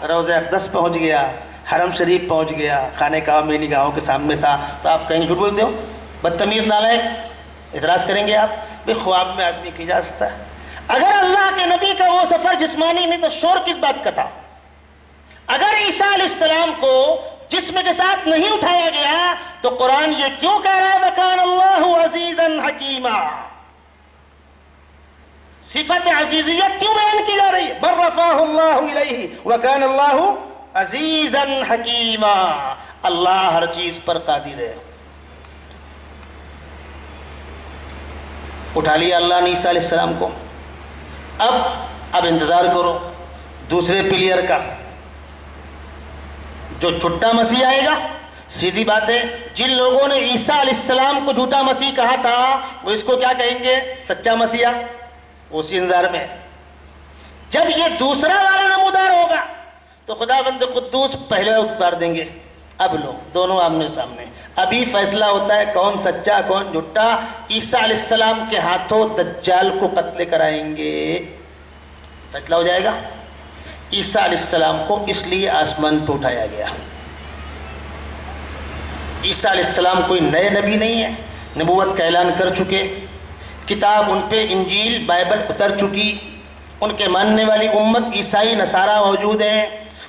روضہ اقدس پہنچ گیا, حرم شریف پہنچ گیا, خانہ کعبہ میری نگاہوں کے سامنے تھا, تو آپ کہیں جھوٹ بولتے ہو, بدتمیز نالائق, اعتراض کریں گے آپ. بھئی خواب میں آدمی کی جا سکتا ہے. اگر اللہ کے نبی کا وہ سفر جسمانی نہیں تو شور کس بات کا تھا؟ اگر عیسیٰ علیہ السلام کو جسم کے ساتھ نہیں اٹھایا گیا تو قرآن یہ کیوں کہہ رہا ہے وَكَانَ اللَّهُ عَزِيزًا حَكِيمًا؟ صفت عزیزیت کیوں بیان کی جا رہی ہے؟ بل رفعہ اللہ الیہ وکان اللہ عزیزا حکیما, اللہ ہر چیز پر قادر ہے. اٹھا لیا اللہ نے عیسیٰ علیہ السلام کو. اب انتظار کرو دوسرے پلیئر کا, جو جھوٹا مسیح آئے گا. سیدھی بات ہے, جن لوگوں نے عیسیٰ علیہ السلام کو جھوٹا مسیح کہا تھا وہ اس کو کیا کہیں گے؟ سچا مسیح. اسی انتظار میں جب یہ دوسرا والا نمودار ہوگا تو خداوند قدوس پہلے اتار دیں گے. اب لو دونوں آمنے سامنے, ابھی فیصلہ ہوتا ہے کون سچا کون جھوٹا. عیسیٰ علیہ السلام کے ہاتھوں دجال کو قتل کرائیں گے, فیصلہ ہو جائے گا. عیسیٰ علیہ السلام کو اس لیے آسمان پہ اٹھایا گیا. عیسیٰ علیہ السلام کوئی نئے نبی نہیں ہے, نبوت کا اعلان کر چکے, کتاب ان پہ انجیل بائبل اتر چکی, ان کے ماننے والی امت عیسائی نصارہ موجود ہیں.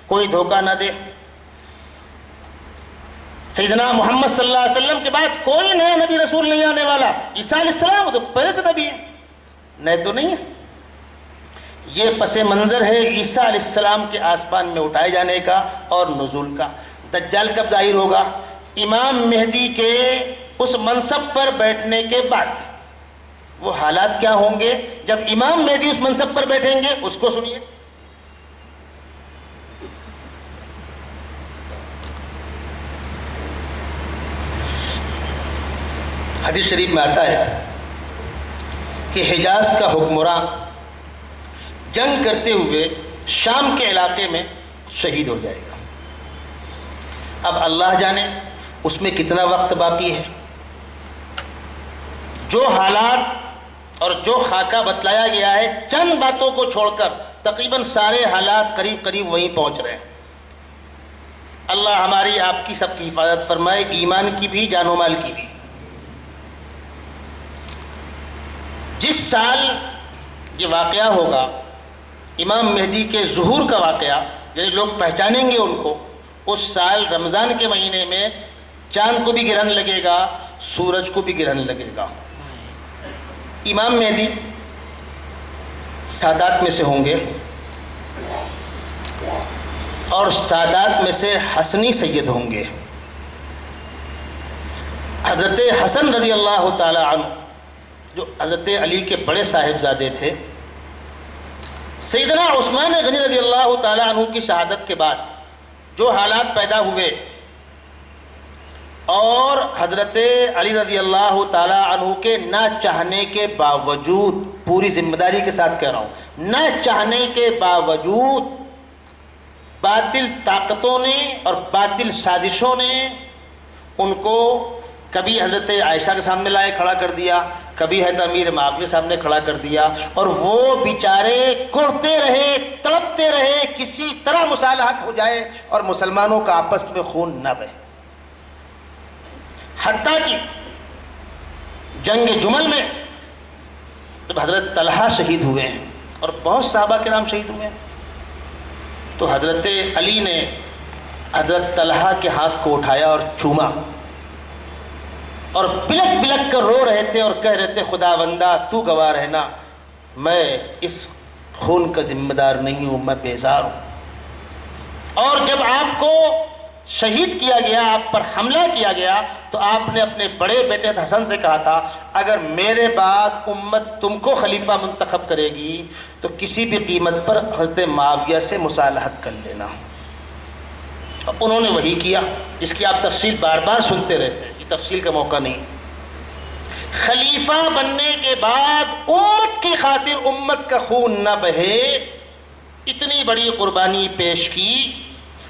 کوئی دھوکہ نہ دے. سیدنا محمد صلی اللہ علیہ وسلم کے بعد کوئی نیا نبی رسول نہیں آنے والا. عیسیٰ علیہ السلام تو پہلے سے نبی ہے, نئے تو نہیں ہے. یہ پس منظر ہے عیسیٰ علیہ السلام کے آسمان میں اٹھائے جانے کا اور نزول کا. دجال کب ظاہر ہوگا؟ امام مہدی کے اس منصب پر بیٹھنے کے بعد. وہ حالات کیا ہوں گے جب امام مہدی اس منصب پر بیٹھیں گے, اس کو سنیے. حدیث شریف میں آتا ہے کہ حجاز کا حکمراں جنگ کرتے ہوئے شام کے علاقے میں شہید ہو جائے گا. اب اللہ جانے اس میں کتنا وقت باقی ہے. جو حالات اور جو خاکہ بتلایا گیا ہے، چند باتوں کو چھوڑ کر تقریباً سارے حالات قریب قریب وہیں پہنچ رہے ہیں۔ اللہ ہماری آپ کی سب کی حفاظت فرمائے، ایمان کی بھی، جان و مال کی بھی۔ جس سال یہ واقعہ ہوگا امام مہدی کے ظہور کا واقعہ، یعنی لوگ پہچانیں گے ان کو، اس سال رمضان کے مہینے میں چاند کو بھی گرہن لگے گا، سورج کو بھی گرہن لگے گا۔ امام مہدی سادات میں سے ہوں گے، اور سادات میں سے حسنی سید ہوں گے۔ حضرت حسن رضی اللہ تعالی عنہ جو حضرت علی کے بڑے صاحبزادے تھے، سیدنا عثمان غنی رضی اللہ تعالی عنہ کی شہادت کے بعد جو حالات پیدا ہوئے، اور حضرت علی رضی اللہ تعالی عنہ کے نہ چاہنے کے باوجود، پوری ذمہ داری کے ساتھ کہہ رہا ہوں، نہ چاہنے کے باوجود باطل طاقتوں نے اور باطل سازشوں نے ان کو کبھی حضرت عائشہ کے سامنے لائے کھڑا کر دیا، کبھی حضرت امیر معاویہ کے سامنے کھڑا کر دیا، اور وہ بیچارے کرتے رہے، تڑپتے رہے، کسی طرح مصالحت ہو جائے اور مسلمانوں کا آپس میں خون نہ بہے۔ حتیٰ کہ جنگ جمل میں جب حضرت طلحہ شہید ہوئے ہیں اور بہت صحابہ کرام شہید ہوئے ہیں، تو حضرت علی نے حضرت طلحہ کے ہاتھ کو اٹھایا اور چوما، اور بلک بلک کر رو رہے تھے اور کہہ رہے تھے، خدا بندہ تو گواہ رہنا، میں اس خون کا ذمہ دار نہیں ہوں، میں بیزار ہوں۔ اور جب آپ کو شہید کیا گیا، آپ پر حملہ کیا گیا، تو آپ نے اپنے بڑے بیٹے حسن سے کہا تھا، اگر میرے بعد امت تم کو خلیفہ منتخب کرے گی تو کسی بھی قیمت پر حضرت معاویہ سے مصالحت کر لینا۔ اب انہوں نے وہی کیا، اس کی آپ تفصیل بار بار سنتے رہتے ہیں، یہ تفصیل کا موقع نہیں۔ خلیفہ بننے کے بعد امت کی خاطر، امت کا خون نہ بہے، اتنی بڑی قربانی پیش کی۔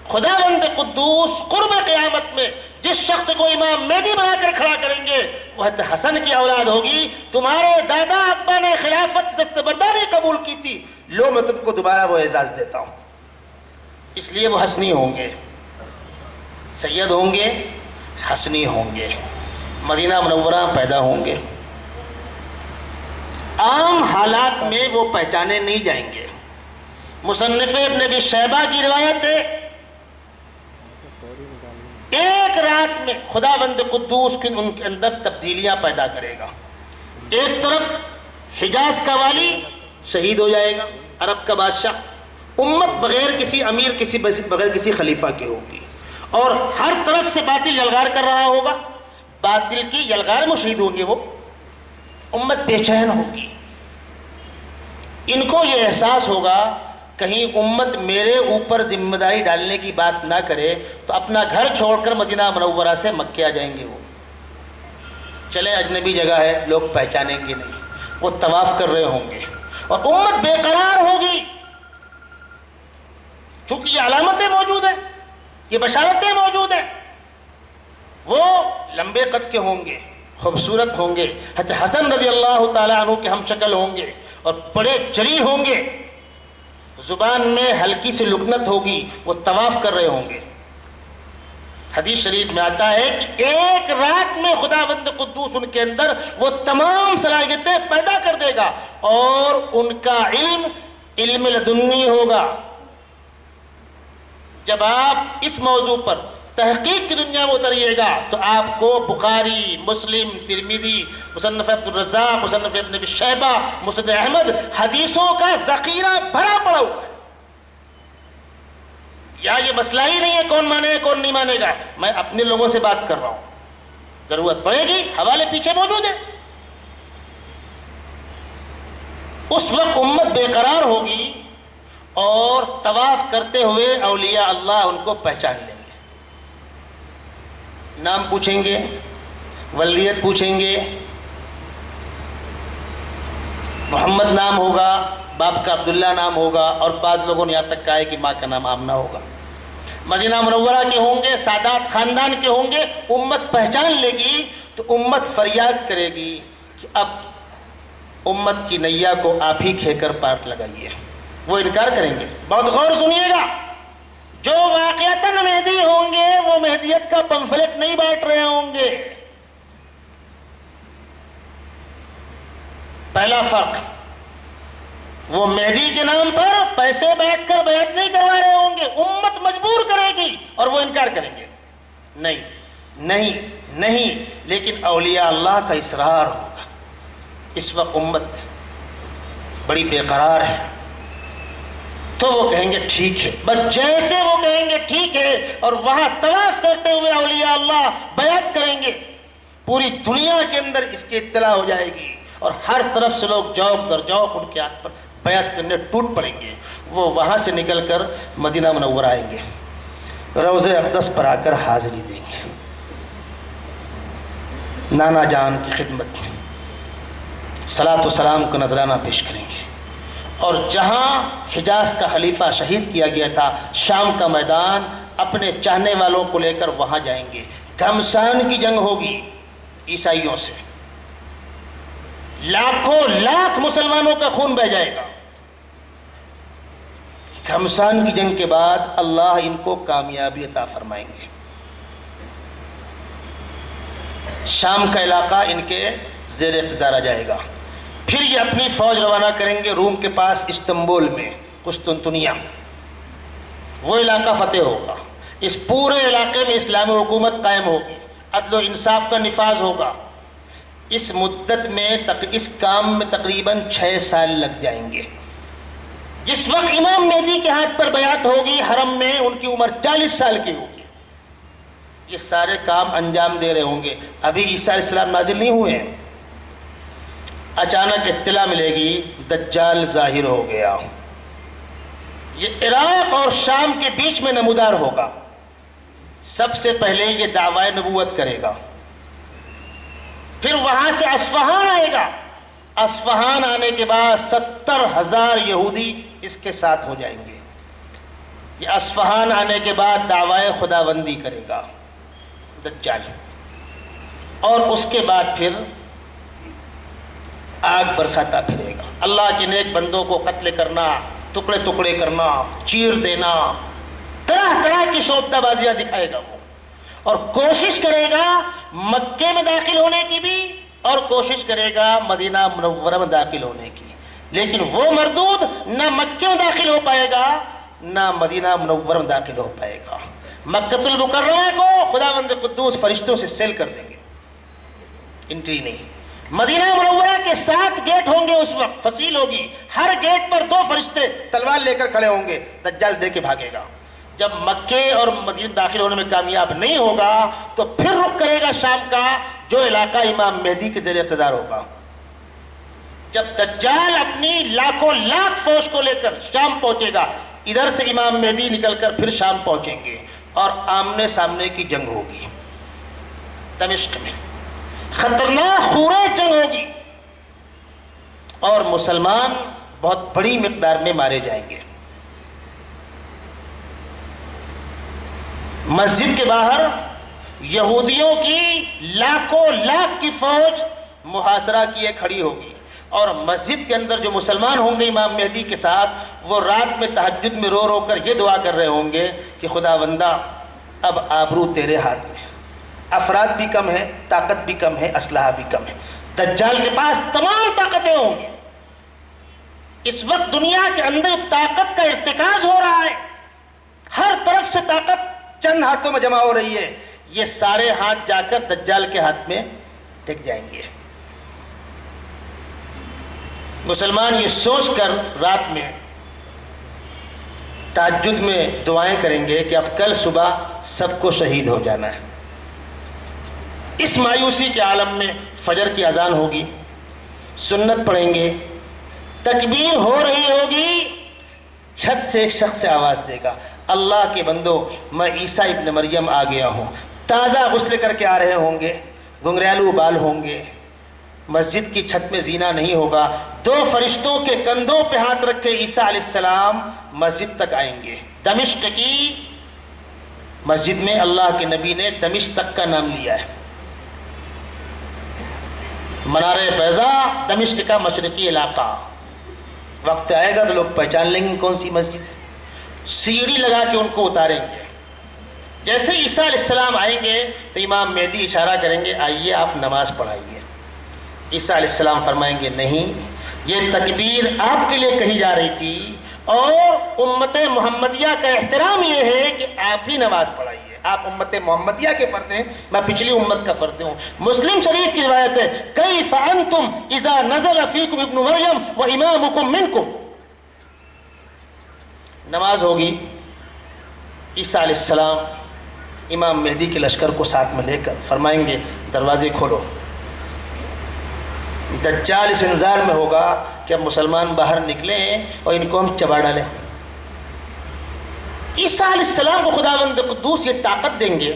خداوند قدوس قرب قیامت میں جس شخص کو امام مہدی بنا کر کھڑا کریں گے وہ حضرت حسن کی اولاد ہوگی۔ تمہارے دادا ابا نے خلافت دستبرداری قبول کی تھی، لو میں تم کو دوبارہ وہ اعزاز دیتا ہوں۔ اس لیے وہ حسنی ہوں گے، سید ہوں گے، حسنی ہوں گے، مدینہ منورہ پیدا ہوں گے۔ عام حالات میں وہ پہچانے نہیں جائیں گے۔ مصنف ابن ابی شیبہ کی روایت ہے، ایک رات میں خداوند قدوس ان کے اندر تبدیلیاں پیدا کرے گا۔ ایک طرف حجاز کا والی شہید ہو جائے گا، عرب کا بادشاہ، امت بغیر کسی امیر، بغیر کسی خلیفہ کے ہوگی، اور ہر طرف سے باطل یلغار کر رہا ہوگا، باطل کی یلغار میں شہید ہوں گے، وہ امت بے چین ہوگی۔ ان کو یہ احساس ہوگا کہیں امت میرے اوپر ذمہ داری ڈالنے کی بات نہ کرے تو اپنا گھر چھوڑ کر مدینہ منورہ سے مکے آ جائیں گے۔ وہ چلے اجنبی جگہ ہے، لوگ پہچانیں گے نہیں، وہ طواف کر رہے ہوں گے، اور امت بے قرار ہوگی، چونکہ یہ علامتیں موجود ہیں، یہ بشارتیں موجود ہیں۔ وہ لمبے قد کے ہوں گے، خوبصورت ہوں گے، حضرت حسن رضی اللہ تعالیٰ عنہ کے ہم شکل ہوں گے، اور بڑے جری ہوں گے، زبان میں ہلکی سی لکنت ہوگی، وہ طواف کر رہے ہوں گے۔ حدیث شریف میں آتا ہے کہ ایک رات میں خداوند قدوس ان کے اندر وہ تمام صلاحیتیں پیدا کر دے گا، اور ان کا علم لدنی ہوگا۔ جب آپ اس موضوع پر تحقیق کی دنیا میں اتریے گا تو آپ کو بخاری، مسلم، ترمذی، مصنف عبدالرزاق، مصنف ابن ابی شیبہ، مسند احمد، حدیثوں کا ذخیرہ بھرا پڑا ہوا ہے۔ یا یہ مسئلہ ہی نہیں ہے کون مانے گا کون نہیں مانے گا، میں اپنے لوگوں سے بات کر رہا ہوں، ضرورت پڑے گی حوالے پیچھے موجود ہیں۔ اس وقت امت بے قرار ہوگی، اور طواف کرتے ہوئے اولیاء اللہ ان کو پہچان لیں گے، نام پوچھیں گے، ولدیت پوچھیں گے، محمد نام ہوگا، باپ کا عبداللہ نام ہوگا، اور بعض لوگوں نے یہاں تک کہا ہے کہ ماں کا نام آمنہ ہوگا۔ مدینہ منورہ کے ہوں گے، سادات خاندان کے ہوں گے، امت پہچان لے گی تو امت فریاد کرے گی، کہ اب امت کی نیا کو آپ ہی کھے کر پار لگائیے. وہ انکار کریں گے. بہت غور سنیے گا. جو واقعتاً مہدی ہوں گے وہ مہدیت کا پمفلٹ نہیں بانٹ رہے ہوں گے. پہلا فرق، وہ مہدی کے نام پر پیسے بیٹھ کر بیعت نہیں کروا رہے ہوں گے. امت مجبور کرے گی اور وہ انکار کریں گے. نہیں نہیں نہیں، لیکن اولیاء اللہ کا اصرار ہوگا. اس وقت امت بڑی بے قرار ہے تو وہ کہیں گے ٹھیک ہے. بس جیسے وہ کہیں گے ٹھیک ہے اور وہاں طواف کرتے ہوئے اولیاء اللہ بیعت کریں گے، پوری دنیا کے اندر اس کی اطلاع ہو جائے گی اور ہر طرف سے لوگ جوق در جوق ان کے ہاتھ پر بیعت کرنے ٹوٹ پڑیں گے. وہ وہاں سے نکل کر مدینہ منورہ آئیں گے، روضہ اقدس پر آ کر حاضری دیں گے، نانا جان کی خدمت میں صلاۃ و سلام کا نذرانہ پیش کریں گے. اور جہاں حجاز کا خلیفہ شہید کیا گیا تھا، شام کا میدان، اپنے چاہنے والوں کو لے کر وہاں جائیں گے. گھمسان کی جنگ ہوگی عیسائیوں سے، لاکھوں لاکھ مسلمانوں کا خون بہہ جائے گا. گھمسان کی جنگ کے بعد اللہ ان کو کامیابی عطا فرمائیں گے. شام کا علاقہ ان کے زیر اقتدار آ جائے گا. پھر یہ اپنی فوج روانہ کریں گے روم کے پاس استنبول میں، قسطنطنیہ. وہ علاقہ فتح ہوگا. اس پورے علاقے میں اسلامی حکومت قائم ہوگی، عدل و انصاف کا نفاذ ہوگا. اس مدت میں اس کام میں تقریباً 6 سال لگ جائیں گے. جس وقت امام مہدی کے ہاتھ پر بیعت ہوگی حرم میں، ان کی عمر 40 سال کی ہوگی. یہ سارے کام انجام دے رہے ہوں گے. ابھی عیسیٰ علیہ السلام نازل نہیں ہوئے ہیں. اچانک اطلاع ملے گی دجال ظاہر ہو گیا. یہ عراق اور شام کے بیچ میں نمودار ہوگا. سب سے پہلے یہ دعوی نبوت کرے گا، پھر وہاں سے اصفہان آئے گا. اصفہان آنے کے بعد 70,000 یہودی اس کے ساتھ ہو جائیں گے. یہ اصفہان آنے کے بعد دعوی خداوندی کرے گا دجال، اور اس کے بعد پھر آگ برساتا پھرے گا. اللہ کے نیک بندوں کو قتل کرنا، ٹکڑے ٹکڑے کرنا، چیر دینا، طرح طرح کی شوبدہ بازیاں دکھائے گا وہ. اور کوشش کرے گا مکے میں داخل ہونے کی بھی، اور کوشش کرے گا مدینہ منورہ میں داخل ہونے کی. لیکن وہ مردود نہ مکے میں داخل ہو پائے گا نہ مدینہ منورہ میں داخل ہو پائے گا. مکۃ المکرمہ کو خداوند قدوس فرشتوں سے سیل کر دیں گے، انٹری نہیں. مدینہ منورہ کے 7 گیٹ ہوں گے، اس وقت فصیل ہوگی. ہر گیٹ پر 2 فرشتے تلوار لے کر کھڑے ہوں گے. دجال دے کے بھاگے گا. جب مکے اور مدینہ داخل ہونے میں کامیاب نہیں ہوگا تو پھر رخ کرے گا شام کا، جو علاقہ امام مہدی کے زیر اقتدار ہوگا. جب دجال اپنی لاکھوں لاکھ فوج کو لے کر شام پہنچے گا، ادھر سے امام مہدی نکل کر پھر شام پہنچیں گے اور آمنے سامنے کی جنگ ہوگی. دمشق میں خطرناک خورے جنگ ہوگی اور مسلمان بہت بڑی مقدار میں مارے جائیں گے. مسجد کے باہر یہودیوں کی لاکھوں لاکھ کی فوج محاصرہ کیے کھڑی ہوگی، اور مسجد کے اندر جو مسلمان ہوں گے امام مہدی کے ساتھ، وہ رات میں تہجد میں رو رو کر یہ دعا کر رہے ہوں گے کہ خداوندہ اب آبرو تیرے ہاتھ میں. افراد بھی کم ہے، طاقت بھی کم ہے، اسلحہ بھی کم ہے. دجال کے پاس تمام طاقتیں ہوں گی. اس وقت دنیا کے اندر طاقت کا ارتکاز ہو رہا ہے. ہر طرف سے طاقت چند ہاتھوں میں جمع ہو رہی ہے. یہ سارے ہاتھ جا کر دجال کے ہاتھ میں ٹک جائیں گے. مسلمان یہ سوچ کر رات میں تہجد میں دعائیں کریں گے کہ اب کل صبح سب کو شہید ہو جانا ہے. اس مایوسی کے عالم میں فجر کی اذان ہوگی، سنت پڑھیں گے، تکبیر ہو رہی ہوگی. چھت سے ایک شخص سے آواز دے گا، اللہ کے بندو میں عیسیٰ ابن مریم آ گیا ہوں. تازہ غسل کر کے آ رہے ہوں گے، گنگریالو بال ہوں گے. مسجد کی چھت میں زینہ نہیں ہوگا. 2 فرشتوں کے کندھوں پہ ہاتھ رکھ کے عیسیٰ علیہ السلام مسجد تک آئیں گے. دمشق کی مسجد میں اللہ کے نبی نے دمشق تک کا نام لیا ہے. منار بیضا دمشق کا مشرقی علاقہ، وقت آئے گا تو لوگ پہچان لیں گے کون سی مسجد، سیڑھی لگا کے ان کو اتاریں گے۔ جیسے عیسیٰ علیہ السلام آئیں گے تو امام مہدی اشارہ کریں گے آئیے آپ نماز پڑھائیے۔ عیسیٰ علیہ السلام فرمائیں گے نہیں، یہ تکبیر آپ کے لیے کہی جا رہی تھی اور امت محمدیہ کا احترام یہ ہے کہ آپ ہی نماز پڑھائیے، آپ امت محمدیہ کے فرد ہیں، میں پچھلی امت کا فرد ہوں۔ مسلم شریف کی روایت ہے کیف انتم اذا نزل فیکم ابن مریم وامامکم منکم۔ نماز ہوگی، عیسیٰ علیہ السلام امام مہدی کے لشکر کو ساتھ میں لے کر فرمائیں گے دروازے کھولو۔ دجال اس انتظار میں ہوگا کہ اب مسلمان باہر نکلیں اور ان کو ہم چبا ڈالیں۔ عیسیٰ علیہ السلام کو خداوند قدوس یہ طاقت دیں گے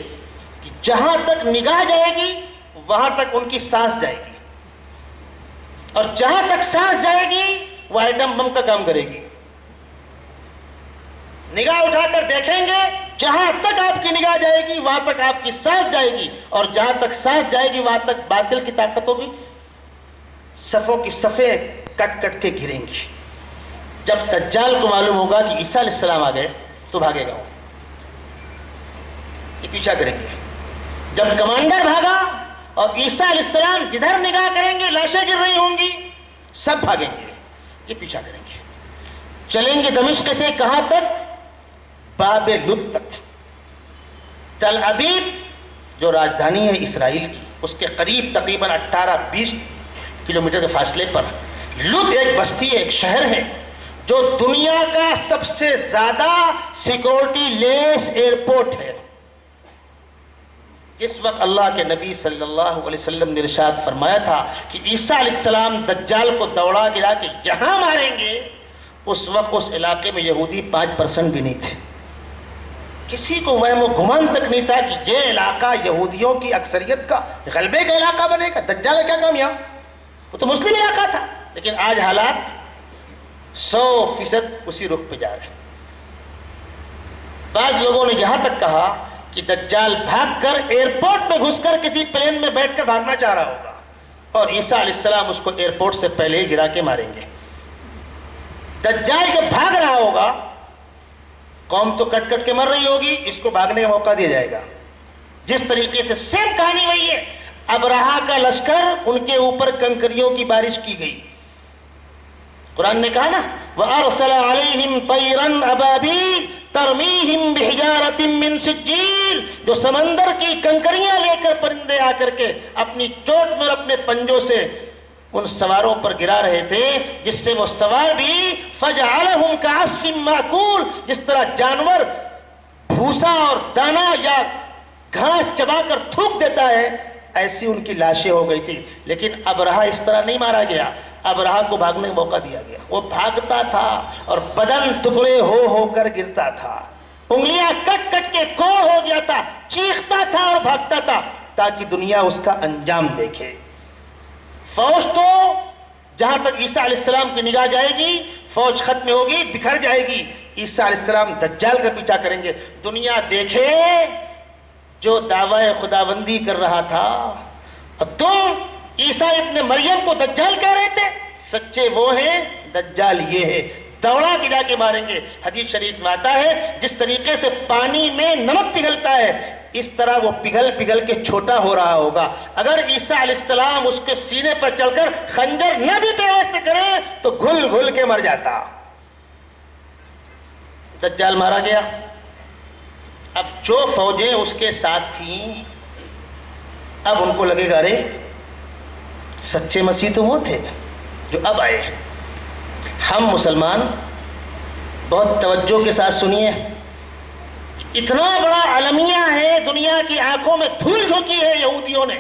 کہ جہاں تک نگاہ جائے گی وہاں تک ان کی سانس جائے گی، اور جہاں تک سانس جائے گی وہ ایٹم بم کا کام کرے گی۔ نگاہ اٹھا کر دیکھیں گے، جہاں تک آپ کی نگاہ جائے گی وہاں تک آپ کی سانس جائے گی، اور جہاں تک سانس جائے گی وہاں تک باطل کی طاقت ہوگی، صفوں کی صفیں کٹ کٹ کے گریں گی۔ جب دجال کو معلوم ہوگا کہ عیسیٰ علیہ السلام آ گئے تو بھاگے گا، وہ یہ پیچھا کریں گے۔ جب کمانڈر بھاگا اور عیسیٰ علیہ السلام جدھر نگاہ کریں گے لاشیں گر رہی ہوں گی، سب بھاگیں گے، یہ پیچھا کریں گے۔ چلیں گے دمشق سے کہاں تک؟ باب لد تک۔ تل ابیب جو راجدھانی ہے اسرائیل کی، اس کے قریب تقریباً 18-20 کلومیٹر کے فاصلے پر لد ایک بستی ہے، ایک شہر ہے جو دنیا کا سب سے زیادہ سیکورٹی لیس ایئرپورٹ ہے۔ جس وقت اللہ کے نبی صلی اللہ علیہ وسلم نے ارشاد فرمایا تھا کہ عیسیٰ علیہ السلام دجال کو دوڑا گرا کے یہاں ماریں گے، اس وقت اس علاقے میں یہودی 5% بھی نہیں تھے۔ کسی کو وہم و گمان تک نہیں تھا کہ یہ علاقہ یہودیوں کی اکثریت کا غلبے کا علاقہ بنے گا۔ دجال کا کیا کام یہاں؟ وہ تو مسلم علاقہ تھا، لیکن آج حالات 100% اسی رخ پہ جا رہے ہیں۔ بعض لوگوں نے یہاں تک کہا کہ دجال بھاگ کر ایئرپورٹ میں گھس کر کسی پلین میں بیٹھ کر بھاگنا چاہ رہا ہوگا، اور عیسیٰ علیہ السلام اس کو ایئرپورٹ سے پہلے ہی گرا کے ماریں گے۔ دجال جب بھاگ رہا ہوگا، قوم تو کٹ کٹ کے مر رہی ہوگی، اس کو بھاگنے کا موقع دیا جائے گا۔ جس طریقے سے سیم کہانی وہی ہے، ابرہا کا لشکر ان کے اوپر کنکریوں کی بارش کی گئی۔ قرآن نے کہا نا وَأَرْسَلَ عَلَيْهِمْ طَيْرًا أَبَابِيلَ تَرْمِيهِمْ بِحِجَارَةٍ مِّن سِجِّيلٍ، جو سمندر کی کنکریاں لے کر پرندے آ کر کے اپنی چوٹ میں اپنے پنجوں سے ان سواروں پر گرا رہے تھے، جس سے وہ سوار بھی فَجَعَلَهُمْ كَعَصْفٍ مَّأْكُولٍ، جس طرح جانور بھوسا اور دانا یا گھاس چبا کر تھوک دیتا ہے، ایسی ان کی لاشیں ہو گئی تھی۔ لیکن ابرہا اس طرح نہیں مارا گیا، ابرہا کو بھاگنے کا موقع دیا گیا۔ وہ بھاگتا تھا اور بدن ٹکڑے ہو کر گرتا تھا، انگلیاں کٹ کٹ کے کوڑ ہو گیا تھا، چیختا تھا اور بھاگتا تھا تاکہ دنیا اس کا انجام دیکھے۔ فوج تو جہاں تک عیسیٰ علیہ السلام کی نگاہ جائے گی فوج ختم ہوگی، بکھر جائے گی۔ عیسیٰ علیہ السلام دجال کا پیچھا کریں گے، دنیا دیکھے جو دعوی خداوندی کر رہا تھا، اور تم عیسیٰ ابن مریم کو دجال کہہ رہے تھے، سچے وہ ہیں، دجال یہ ہے۔ دوڑا گرا کے ماریں گے۔ حدیث شریف میں آتا ہے جس طریقے سے پانی میں نمک پگھلتا ہے، اس طرح وہ پگھل پگھل کے چھوٹا ہو رہا ہوگا۔ اگر عیسیٰ علیہ السلام اس کے سینے پر چل کر خنجر نہ بھی پیوست کرے تو گھل گھل کے مر جاتا۔ دجال مارا گیا۔ اب جو فوجیں اس کے ساتھ تھیں، اب ان کو لگے گا ارے سچے مسیح تو وہ تھے جو اب آئے۔ ہم مسلمان بہت توجہ کے ساتھ سنیے، اتنا بڑا المیہ ہے، دنیا کی آنکھوں میں دھول جھونکی ہے یہودیوں نے۔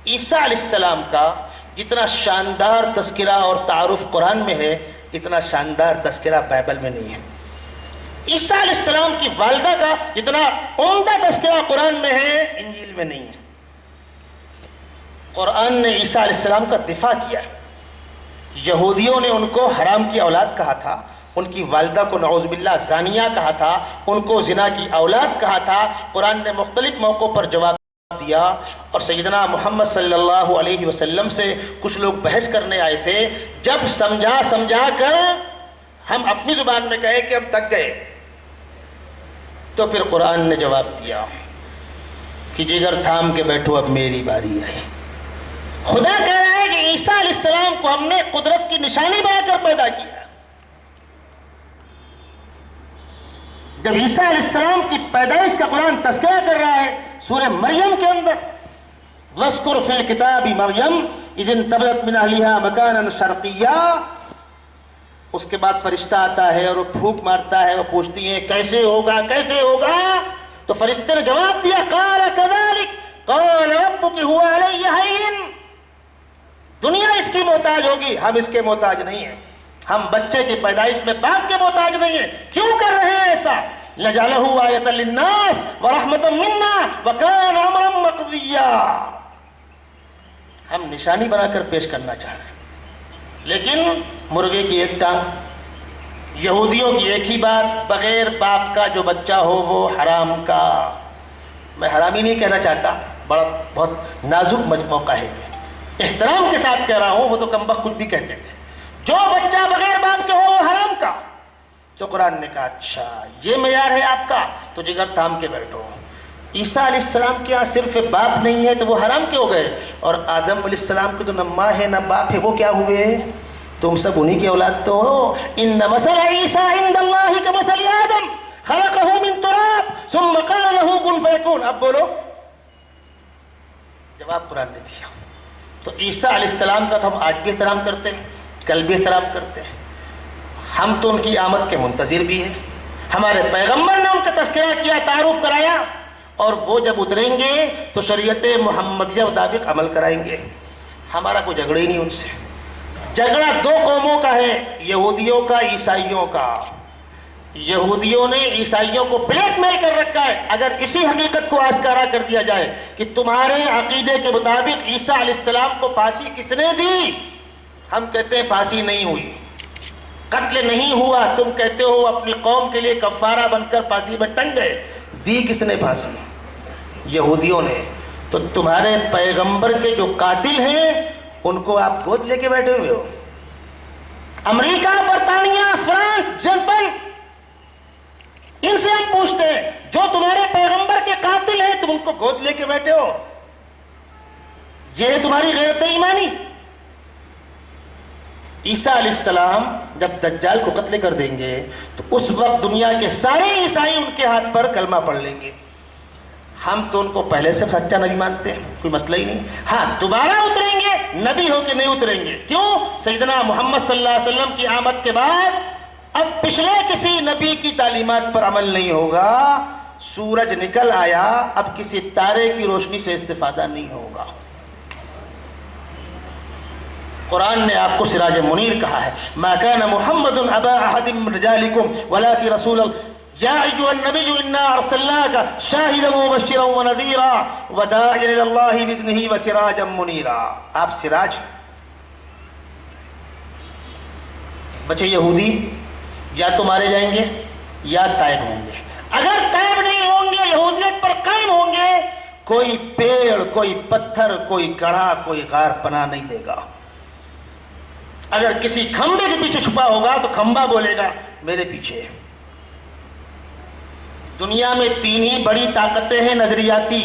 عیسیٰ علیہ السلام کا جتنا شاندار تذکرہ اور تعارف قرآن میں ہے، اتنا شاندار تذکرہ بائبل میں نہیں ہے۔ عیسیٰ علیہ السلام کی والدہ کا جتنا عمدہ تذکرہ قرآن میں ہے، انجیل میں نہیں ہے۔ قرآن نے عیسیٰ علیہ السلام کا دفاع کیا ہے۔ یہودیوں نے ان کو حرام کی اولاد کہا تھا، ان کی والدہ کو نعوذ باللہ زانیہ کہا تھا، ان کو زنا کی اولاد کہا تھا۔ قرآن نے مختلف موقعوں پر جواب دیا. اور سیدنا محمد صلی اللہ علیہ وسلم سے کچھ لوگ بحث کرنے آئے تھے. جب سمجھا کر ہم اپنی زبان میں کہے کہ ہم تک گئے, تو پھر قرآن نے جواب دیا کہ جگر تھام کے بیٹھو, اب میری باری آئی. خدا کہہ رہا ہے کہ عیسیٰ علیہ السلام کو ہم نے قدرت کی نشانی بنا کر پیدا کیا. جب عیسیٰ علیہ السلام کی پیدائش کا قرآن تذکرہ کر رہا ہے سورہ مریم کے اندر, وَاذْكُرْ فِي الْكِتَابِ مَرْيَمَ إِذِ انتبذت مِنْ أَهْلِهَا مَكَانًا شَرْقِيًّا, اس کے بعد فرشتہ آتا ہے اور وہ پھونک مارتا ہے, وہ پوچھتی ہیں کیسے ہوگا کیسے ہوگا, تو فرشتے نے جواب دیا قَالَ كَذَلِكَ قَالَ رَبُّكِ هُوَ عَلَيَّ هَيِّنٌ, دنیا اس کی محتاج ہوگی, ہم اس کے محتاج نہیں ہیں. ہم بچے کی پیدائش میں باپ کے محتاج نہیں ہیں. کیوں کر رہے ہیں ایسا؟ لَجَعَلَهُ آیَةً لِلنَّاسِ وَرَحْمَةً مِنَّا وَكَانَ أَمْرًا مَقْضِيًّا, ہم نشانی بنا کر پیش کرنا چاہ رہے ہیں. لیکن مرغے کی ایک ٹانگ, یہودیوں کی ایک ہی بات, بغیر باپ کا جو بچہ ہو وہ حرام کا. میں حرامی نہیں کہنا چاہتا, بہت نازک موقع ہے یہ, احترام کے ساتھ کہہ رہا ہوں. وہ تو کمبخت خود بھی کہتے تھے جو بچہ بغیر باپ کے ہو وہ حرام کا. تو قرآن نے کہا اچھا یہ معیار ہے آپ کا, تو جگر تھام کے بیٹھو. عیسیٰ علیہ السلام کے یہاں صرف باپ نہیں ہے تو وہ حرام کیوں ہو گئے؟ اور آدم علیہ السلام کے تو نہ ماں ہے نہ باپ ہے, وہ کیا ہوئے؟ تم سب انہی کی اولاد تو ہو. ان مثل عیسیٰ عند اللہ کمثل آدم خلقہ من تراب ثم قال له کن فیکون. اب بولو, جواب قرآن نے دیا. تو عیسیٰ علیہ السلام کا تو ہم آج بھی احترام کرتے ہیں, کل بھی احترام کرتے ہیں. ہم تو ان کی آمد کے منتظر بھی ہیں. ہمارے پیغمبر نے ان کا تذکرہ کیا, تعارف کرایا, اور وہ جب اتریں گے تو شریعت محمدیہ مطابق عمل کرائیں گے. ہمارا کوئی جھگڑا ہی نہیں ان سے. جھگڑا دو قوموں کا ہے, یہودیوں کا عیسائیوں کا. یہودیوں نے عیسائیوں کو بلیک میل کر رکھا ہے. اگر اسی حقیقت کو آشکارا کر دیا جائے کہ تمہارے عقیدے کے مطابق عیسیٰ علیہ السلام کو پھانسی کس نے دی, ہم کہتے ہیں پھانسی نہیں ہوئی, قتل نہیں ہوا. تم کہتے ہو اپنی قوم کے لیے کفارہ بن کر پھانسی میں ٹنگ گئے. دی کس نے پھانسی؟ یہودیوں نے. تو تمہارے پیغمبر کے جو قاتل ہیں ان کو آپ گود لے کے بیٹھے ہوئے ہو. امریکہ, برطانیہ, فرانس, جرمن, ان سے ہم پوچھتے ہیں جو تمہارے پیغمبر کے قاتل ہیں تم ان کو گود لے کے بیٹھے ہو. یہ ہے تمہاری غیرت ایمانی. عیسیٰ علیہ السلام جب دجال کو قتل کر دیں گے تو اس وقت دنیا کے سارے عیسائی ان کے ہاتھ پر کلمہ پڑھ لیں گے. ہم تو ان کو پہلے سے سچا نبی مانتے ہیں, کوئی مسئلہ ہی نہیں. ہاں دوبارہ اتریں گے, نبی ہو کے نہیں اتریں گے. کیوں؟ سیدنا محمد صلی اللہ علیہ وسلم کی آمد کے بعد اب پچھلے کسی نبی کی تعلیمات پر عمل نہیں ہوگا. سورج نکل آیا, اب کسی تارے کی روشنی سے استفادہ نہیں ہوگا. قرآن نے آپ کو سراج منیر کہا ہے. ما كان محمد ابا احد من رجالكم ولكن رسول یا ایھا النبی انا ارسلناک شاہدا ومبشرا ونذیرا وداعیا الی اللہ باذنہ وسراجا منیرا. آپ سراج. بچے یہودی یا تو مارے جائیں گے یا تائب ہوں گے. اگر تائب نہیں ہوں گے, یہودیت پر قائم ہوں گے, کوئی پیڑ, کوئی پتھر, کوئی گڑھا, کوئی غار پناہ نہیں دے گا. اگر کسی کھمبے کے پیچھے چھپا ہوگا تو کھمبا بولے گا میرے پیچھے. دنیا میں تین ہی بڑی طاقتیں ہیں نظریاتی,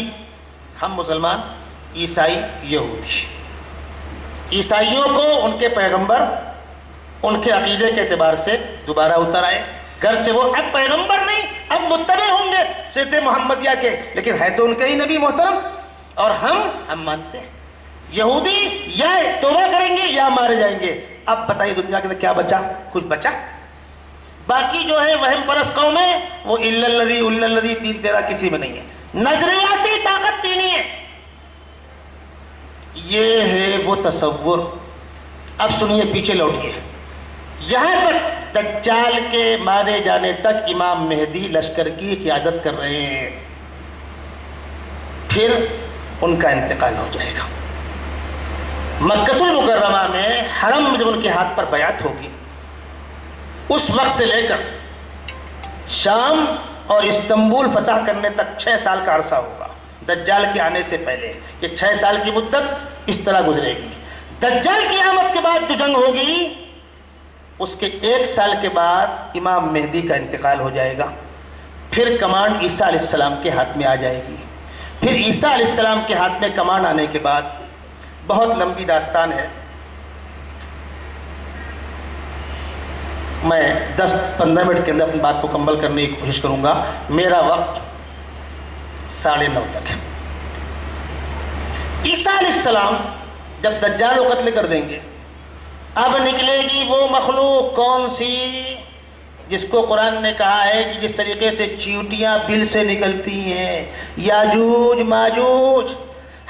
ہم مسلمان, عیسائی, یہودی. عیسائیوں کو ان کے پیغمبر ان کے عقیدے کے اعتبار سے دوبارہ اتر آئے, گرچہ وہ اب پیغمبر نہیں, اب متبع ہوں گے سیرت محمدیہ کے, لیکن ہے تو ان کے ہی نبی محترم. اور ہم مانتے ہیں یہودی یا توبہ کریں گے یا مارے جائیں گے. اب بتائیے دنیا کے اندر کیا بچا؟ کچھ بچا؟ باقی جو ہے وہم پرست قومیں وہ الا الذی تین تیرا کسی میں نہیں ہے. نظریاتی طاقت تین ہی ہے. یہ ہے وہ تصور. اب سنیے, پیچھے لوٹیے, یہاں تک دجال کے مارے جانے تک امام مہدی لشکر کی قیادت کر رہے ہیں, پھر ان کا انتقال ہو جائے گا. مکہ المکرمہ میں حرم میں جب ان کے ہاتھ پر بیعت ہوگی, اس وقت سے لے کر شام اور استنبول فتح کرنے تک 6 سال کا عرصہ ہوگا. دجال کے آنے سے پہلے یہ 6 سال کی مدت اس طرح گزرے گی. دجال کی آمد کے بعد جو جنگ ہوگی اس کے 1 سال کے بعد امام مہدی کا انتقال ہو جائے گا. پھر کمان عیسیٰ علیہ السلام کے ہاتھ میں آ جائے گی. پھر عیسیٰ علیہ السلام کے ہاتھ میں کمان آنے کے بعد بہت لمبی داستان ہے. میں 10-15 منٹ کے اندر اپنی بات کو مکمل کرنے کی کوشش کروں گا. میرا وقت 9:30 تک ہے. عیسیٰ علیہ السلام جب دجال کو قتل کر دیں گے اب نکلے گی وہ مخلوق کون سی جس کو قرآن نے کہا ہے کہ جس طریقے سے چیونٹیاں بل سے نکلتی ہیں یاجوج ماجوج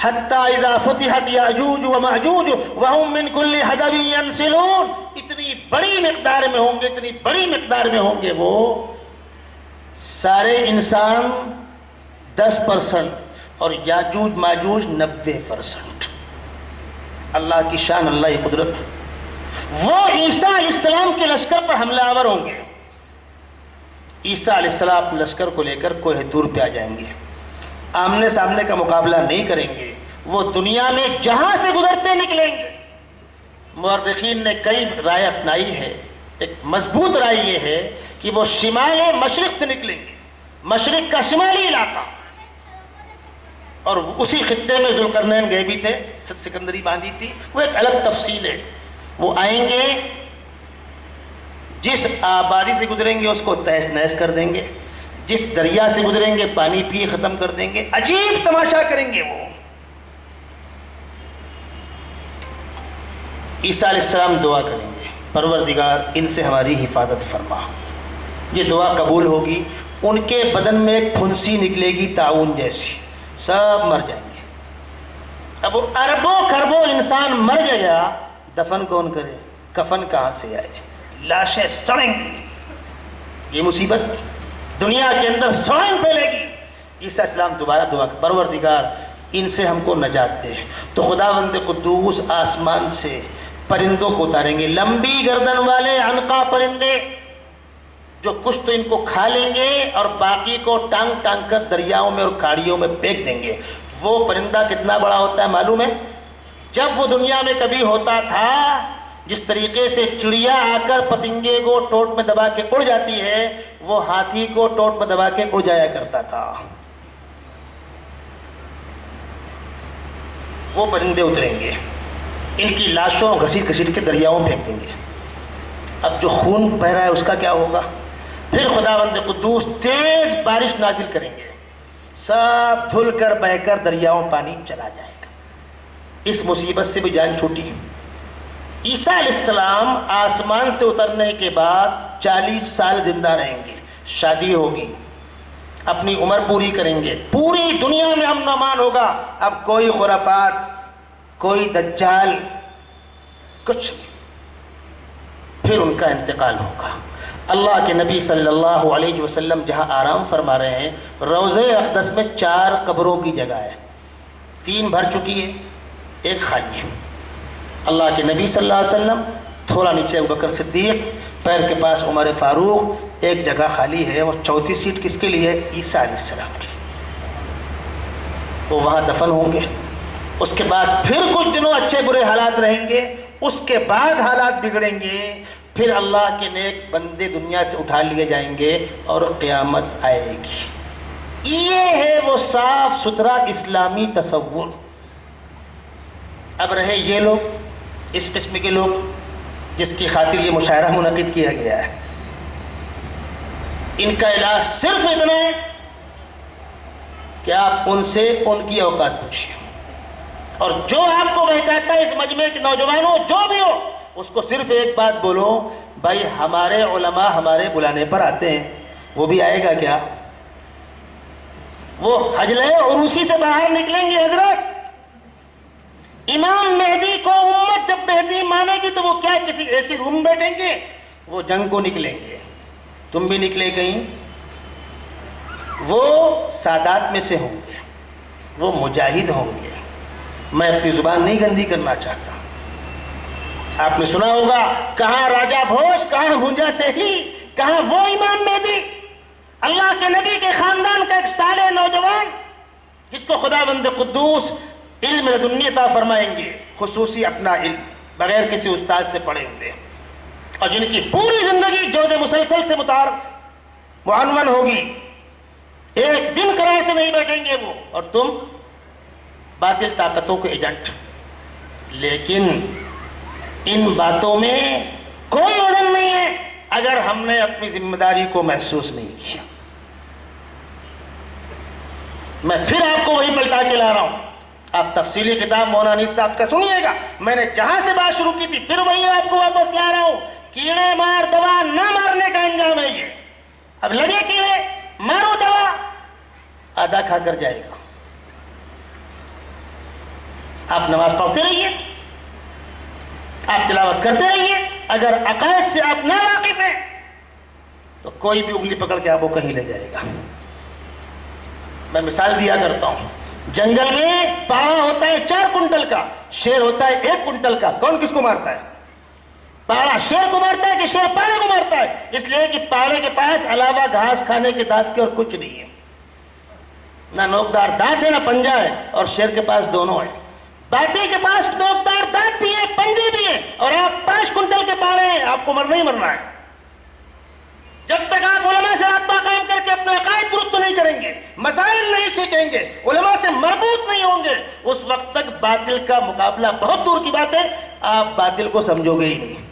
حتی اذا فتحت یاجوج و ماجوج وہم من کل حدب ینسلون. اتنی بڑی مقدار میں ہوں گے اتنی بڑی مقدار میں ہوں گے وہ سارے انسان 10% اور یاجوج ماجوج 90%. اللہ کی شان اللہ کی قدرت. وہ عیسیٰ علیہ السلام کے لشکر پر حملہ آور ہوں گے. عیسیٰ علیہ السلام اپنے لشکر کو لے کر کوہ طور پہ آ جائیں گے. آمنے سامنے کا مقابلہ نہیں کریں گے. وہ دنیا میں جہاں سے گزرتے نکلیں گے. مورخین نے کئی رائے اپنائی ہے. ایک مضبوط رائے یہ ہے کہ وہ شمال مشرق سے نکلیں گے. مشرق کا شمالی علاقہ اور اسی خطے میں ذوالقرنین گئے بھی تھے. سکندری باندھی تھی. وہ ایک الگ تفصیل ہے. وہ آئیں گے جس آبادی سے گزریں گے اس کو تہس نہس کر دیں گے. جس دریا سے گزریں گے پانی پیے ختم کر دیں گے. عجیب تماشا کریں گے وہ. عیسیٰ علیہ السلام دعا کریں گے پروردگار ان سے ہماری حفاظت فرما. یہ دعا قبول ہوگی. ان کے بدن میں ایک پھنسی نکلے گی طاعون جیسی. سب مر جائیں گے. اب وہ اربوں خربوں انسان مر گیا دفن کون کرے؟ کفن کہاں سے آئے؟ لاشیں سڑیں گی. یہ مصیبت دنیا کے اندر سڑن پھیلے گی. عیسیٰ السلام دوبارہ دعا کر پروردگار ان سے ہم کو نجات دے. تو خداوند قدوس آسمان سے پرندوں کو اتاریں گے. لمبی گردن والے عنقا پرندے جو کچھ تو ان کو کھا لیں گے اور باقی کو ٹانگ ٹانگ کر دریاؤں میں اور کھاڑیوں میں پھینک دیں گے. وہ پرندہ کتنا بڑا ہوتا ہے معلوم ہے؟ جب وہ دنیا میں کبھی ہوتا تھا جس طریقے سے چڑیا آ کر پتنگے کو ٹوٹ میں دبا کے اڑ جاتی ہے وہ ہاتھی کو ٹوٹ میں دبا کے اڑ جایا کرتا تھا. وہ پرندے اتریں گے. ان کی لاشوں گھسیٹ گھسیٹ کے دریاؤں پھینک دیں گے. اب جو خون بہ رہا ہے اس کا کیا ہوگا؟ پھر خداوند قدوس تیز بارش نازل کریں گے. سب دھل کر بہ کر دریاؤں پانی چلا جائے گا. اس مصیبت سے بھی جان چھوٹی. عیسیٰ علیہ السلام آسمان سے اترنے کے بعد 40 سال زندہ رہیں گے. شادی ہوگی. اپنی عمر پوری کریں گے. پوری دنیا میں امن و امان ہوگا. اب کوئی خرافات کوئی دجال کچھ نہیں. پھر ان کا انتقال ہوگا. اللہ کے نبی صلی اللہ علیہ وسلم جہاں آرام فرما رہے ہیں روضہ اقدس میں 4 قبروں کی جگہ ہے. 3 بھر چکی ہے ایک خالی ہے. اللہ کے نبی صلی اللہ علیہ وسلم تھوڑا نیچے ابوبکر صدیق پیر کے پاس عمر فاروق. ایک جگہ خالی ہے. وہ 4تھی سیٹ کس کے لیے ہے؟ عیسیٰ علیہ السلام کی. وہ وہاں دفن ہوں گے. اس کے بعد پھر کچھ دنوں اچھے برے حالات رہیں گے. اس کے بعد حالات بگڑیں گے. پھر اللہ کے نیک بندے دنیا سے اٹھا لیے جائیں گے اور قیامت آئے گی. یہ ہے وہ صاف ستھرا اسلامی تصور. اب رہے یہ لوگ اس قسم کے لوگ جس کی خاطر یہ مشاعرہ منعقد کیا گیا ہے. ان کا علاج صرف اتنا ہے کہ آپ ان سے ان کی اوقات پوچھیں. اور جو آپ کو بہکاتا ہے اس مجمع کے نوجوانوں جو بھی ہو اس کو صرف ایک بات بولو بھائی ہمارے علماء ہمارے بلانے پر آتے ہیں. وہ بھی آئے گا کیا؟ وہ حجلہ عروسی سے باہر نکلیں گے حضرت. امام مہدی کو امت جب مہدی مانے گی تو وہ کیا کسی ایسی روم بیٹھیں گے؟ وہ جنگ کو نکلیں گے. تم بھی نکلے کہیں. وہ سادات میں سے ہوں گے. وہ مجاہد ہوں گے. میں اپنی زبان نہیں گندی کرنا چاہتا. آپ نے سنا ہوگا کہاں راجہ بھوج کہاں بھونجا تہلی کہاں وہ امام مہدی. اللہ کے نبی کے خاندان کا ایک صالح نوجوان
جس کو خداوند قدوس علم لدنی عطا فرمائیں گے، خصوصی اپنا علم بغیر کسی استاد سے پڑھے ہوئے، اور جن کی پوری زندگی جود مسلسل سے معنون ہوگی، ایک دن قرار سے نہیں بیٹھیں گے وہ، اور تم باطل طاقتوں کے ایجنٹ۔ لیکن ان باتوں میں کوئی وزن نہیں ہے اگر ہم نے اپنی ذمہ داری کو محسوس نہیں کیا۔ میں پھر آپ کو وہی پلٹا کے لا رہا ہوں، آپ تفصیلی کتاب مولانا انیس صاحب کا سنیے گا، میں نے جہاں سے بات شروع کی تھی پھر وہی آپ کو واپس لا رہا ہوں۔ کیڑے مار دوا نہ مارنے کا انجام ہے یہ۔ اب لگے کیڑے، مارو دوا، آدھا کھا کر جائے گا۔ آپ نماز پڑھتے رہیے، آپ تلاوت کرتے رہیے، اگر عقائد سے آپ نہ واقف ہیں تو کوئی بھی انگلی پکڑ کے آپ کو کہیں لے جائے گا۔ میں مثال دیا کرتا ہوں، جنگل میں پاڑا ہوتا ہے 4 کنٹل کا، شیر ہوتا ہے 1 کنٹل کا، کون کس کو مارتا ہے؟ پاڑا شیر کو مارتا ہے کہ شیر پاڑے کو مارتا ہے؟ اس لیے کہ پاڑے کے پاس علاوہ گھاس کھانے کے دانت کے اور کچھ نہیں ہے، نہ نوکدار دانت ہے نہ پنجہ ہے، اور شیر کے پاس دونوں ہیں۔ باطل کے پاس نوکدار دانت بھی ہے، پنجے بھی ہیں، اور آپ 5 کنٹل کے پاڑے ہیں، آپ کو مرنا ہی مرنا ہے۔ جب تک آپ علماء سے رابطہ قائم کر کے اپنے عقائد درست نہیں کریں گے، مسائل نہیں سیکھیں گے، علماء سے مربوط نہیں ہوں گے، اس وقت تک باطل کا مقابلہ بہت دور کی بات ہے، آپ باطل کو سمجھو گے ہی نہیں،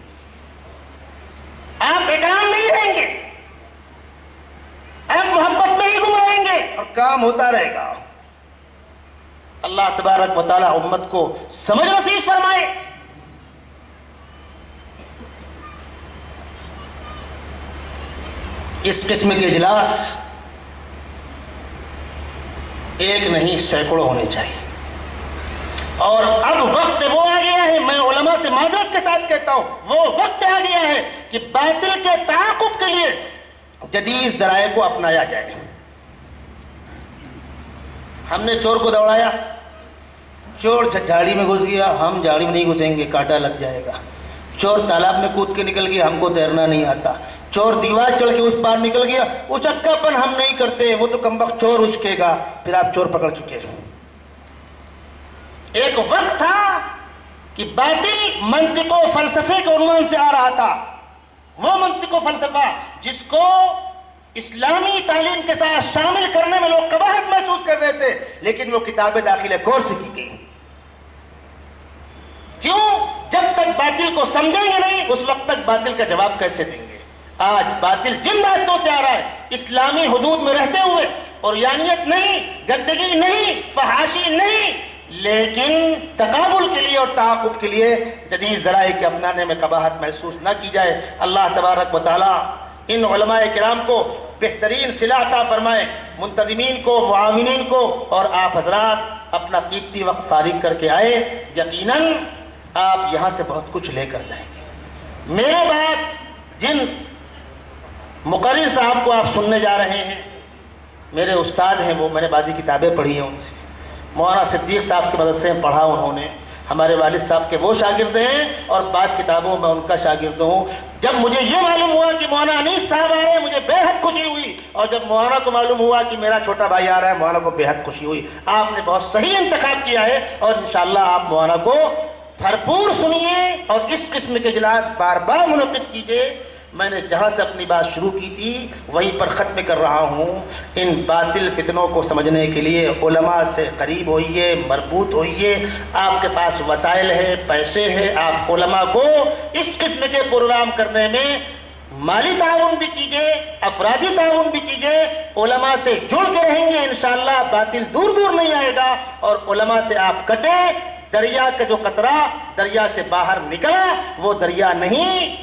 آپ اکرام نہیں دیں گے، آپ محبت میں ہی گھمائیں گے اور کام ہوتا رہے گا۔ اللہ تبارک و تعالی امت کو سمجھ نصیب فرمائے۔ اس قسم کے اجلاس ایک نہیں سینکڑوں ہونے چاہیے، اور اب وقت وہ آ گیا ہے، میں علماء سے معذرت کے ساتھ کہتا ہوں، وہ وقت آ گیا ہے کہ باطل کے تعاقب کے لیے جدید ذرائع کو اپنایا جائے۔ ہم نے چور کو دوڑایا، چور جھاڑی میں گھس گیا، ہم جھاڑی میں نہیں گھسیں گے، کانٹا لگ جائے گا۔ چور تالاب میں کود کے نکل گیا، ہم کو تیرنا نہیں آتا۔ چور دیوار چڑھ کے اس پار نکل گیا، اچکاپن ہم نہیں کرتے، وہ تو کمبخت چور اچکے گا، پھر آپ چور پکڑ چکے۔ ایک وقت تھا کہ باطل منطق و فلسفے کے عنوان سے آ رہا تھا، وہ منطق و فلسفہ جس کو اسلامی تعلیم کے ساتھ شامل کرنے میں لوگ قباحت محسوس کر رہے تھے، لیکن وہ کتاب داخل کور سے کی گئی۔ کیوں؟ جب تک باطل کو سمجھیں گے نہیں، اس وقت تک باطل کا جواب کیسے دیں گے؟ آج باطل جن راستوں سے آ رہا ہے، اسلامی حدود میں رہتے ہوئے، اور یانیت نہیں، گندگی نہیں، فحاشی نہیں، لیکن تقابل کے لیے اور تعاقب کے لیے جدید ذرائع کے اپنانے میں قباحت محسوس نہ کی جائے۔ اللہ تبارک و تعالی ان علماء کرام کو بہترین صلہ عطا فرمائے، منتظمین کو، معاونین کو، اور آپ حضرات اپنا قیمتی وقت فارغ کر کے آئے، یقیناً آپ یہاں سے بہت کچھ لے کر جائیں گے۔ میرے بعد جن مقرر صاحب کو آپ سننے جا رہے ہیں، میرے استاد ہیں، وہ میں نے بعضی کتابیں پڑھی ہیں ان سے، مولانا صدیق صاحب کے مدرسے میں پڑھا انہوں نے، ہمارے والد صاحب کے وہ شاگرد ہیں، اور بعض کتابوں میں ان کا شاگرد ہوں۔ جب مجھے یہ معلوم ہوا کہ مولانا انیس صاحب آ رہے ہیں، مجھے بے حد خوشی ہوئی، اور جب مولانا کو معلوم ہوا کہ میرا چھوٹا بھائی آ رہا ہے، مولانا کو بے حد خوشی ہوئی۔ آپ نے بہت صحیح انتخاب کیا ہے، اور انشاءاللہ آپ مولانا کو بھرپور سنیے، اور اس قسم کے اجلاس بار بار منعقد کیجیے۔ میں نے جہاں سے اپنی بات شروع کی تھی وہیں پر ختم کر رہا ہوں۔ ان باطل فتنوں کو سمجھنے کے لیے علماء سے قریب ہوئیے، مربوط ہوئیے، آپ کے پاس وسائل ہیں، پیسے ہیں، آپ علماء کو اس قسم کے پروگرام کرنے میں مالی تعاون بھی کیجئے، افرادی تعاون بھی کیجئے، علماء سے جڑ کے رہیں گے، انشاءاللہ باطل دور دور نہیں آئے گا، اور علماء سے آپ کٹے، دریا کا جو قطرہ دریا سے باہر نکلا وہ دریا نہیں،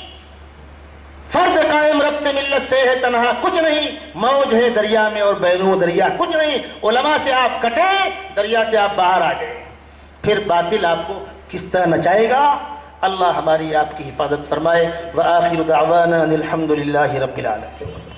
فرد قائم ربط ملت سے ہے تنہا کچھ نہیں، موج ہے دریا میں اور بینو دریا کچھ نہیں۔ علماء سے آپ کٹے، دریا سے آپ باہر آ گئے، پھر باطل آپ کو کس طرح نچائے گا؟ اللہ ہماری آپ کی حفاظت فرمائے۔ وآخر دعوانا الحمد للہ رب العالمین۔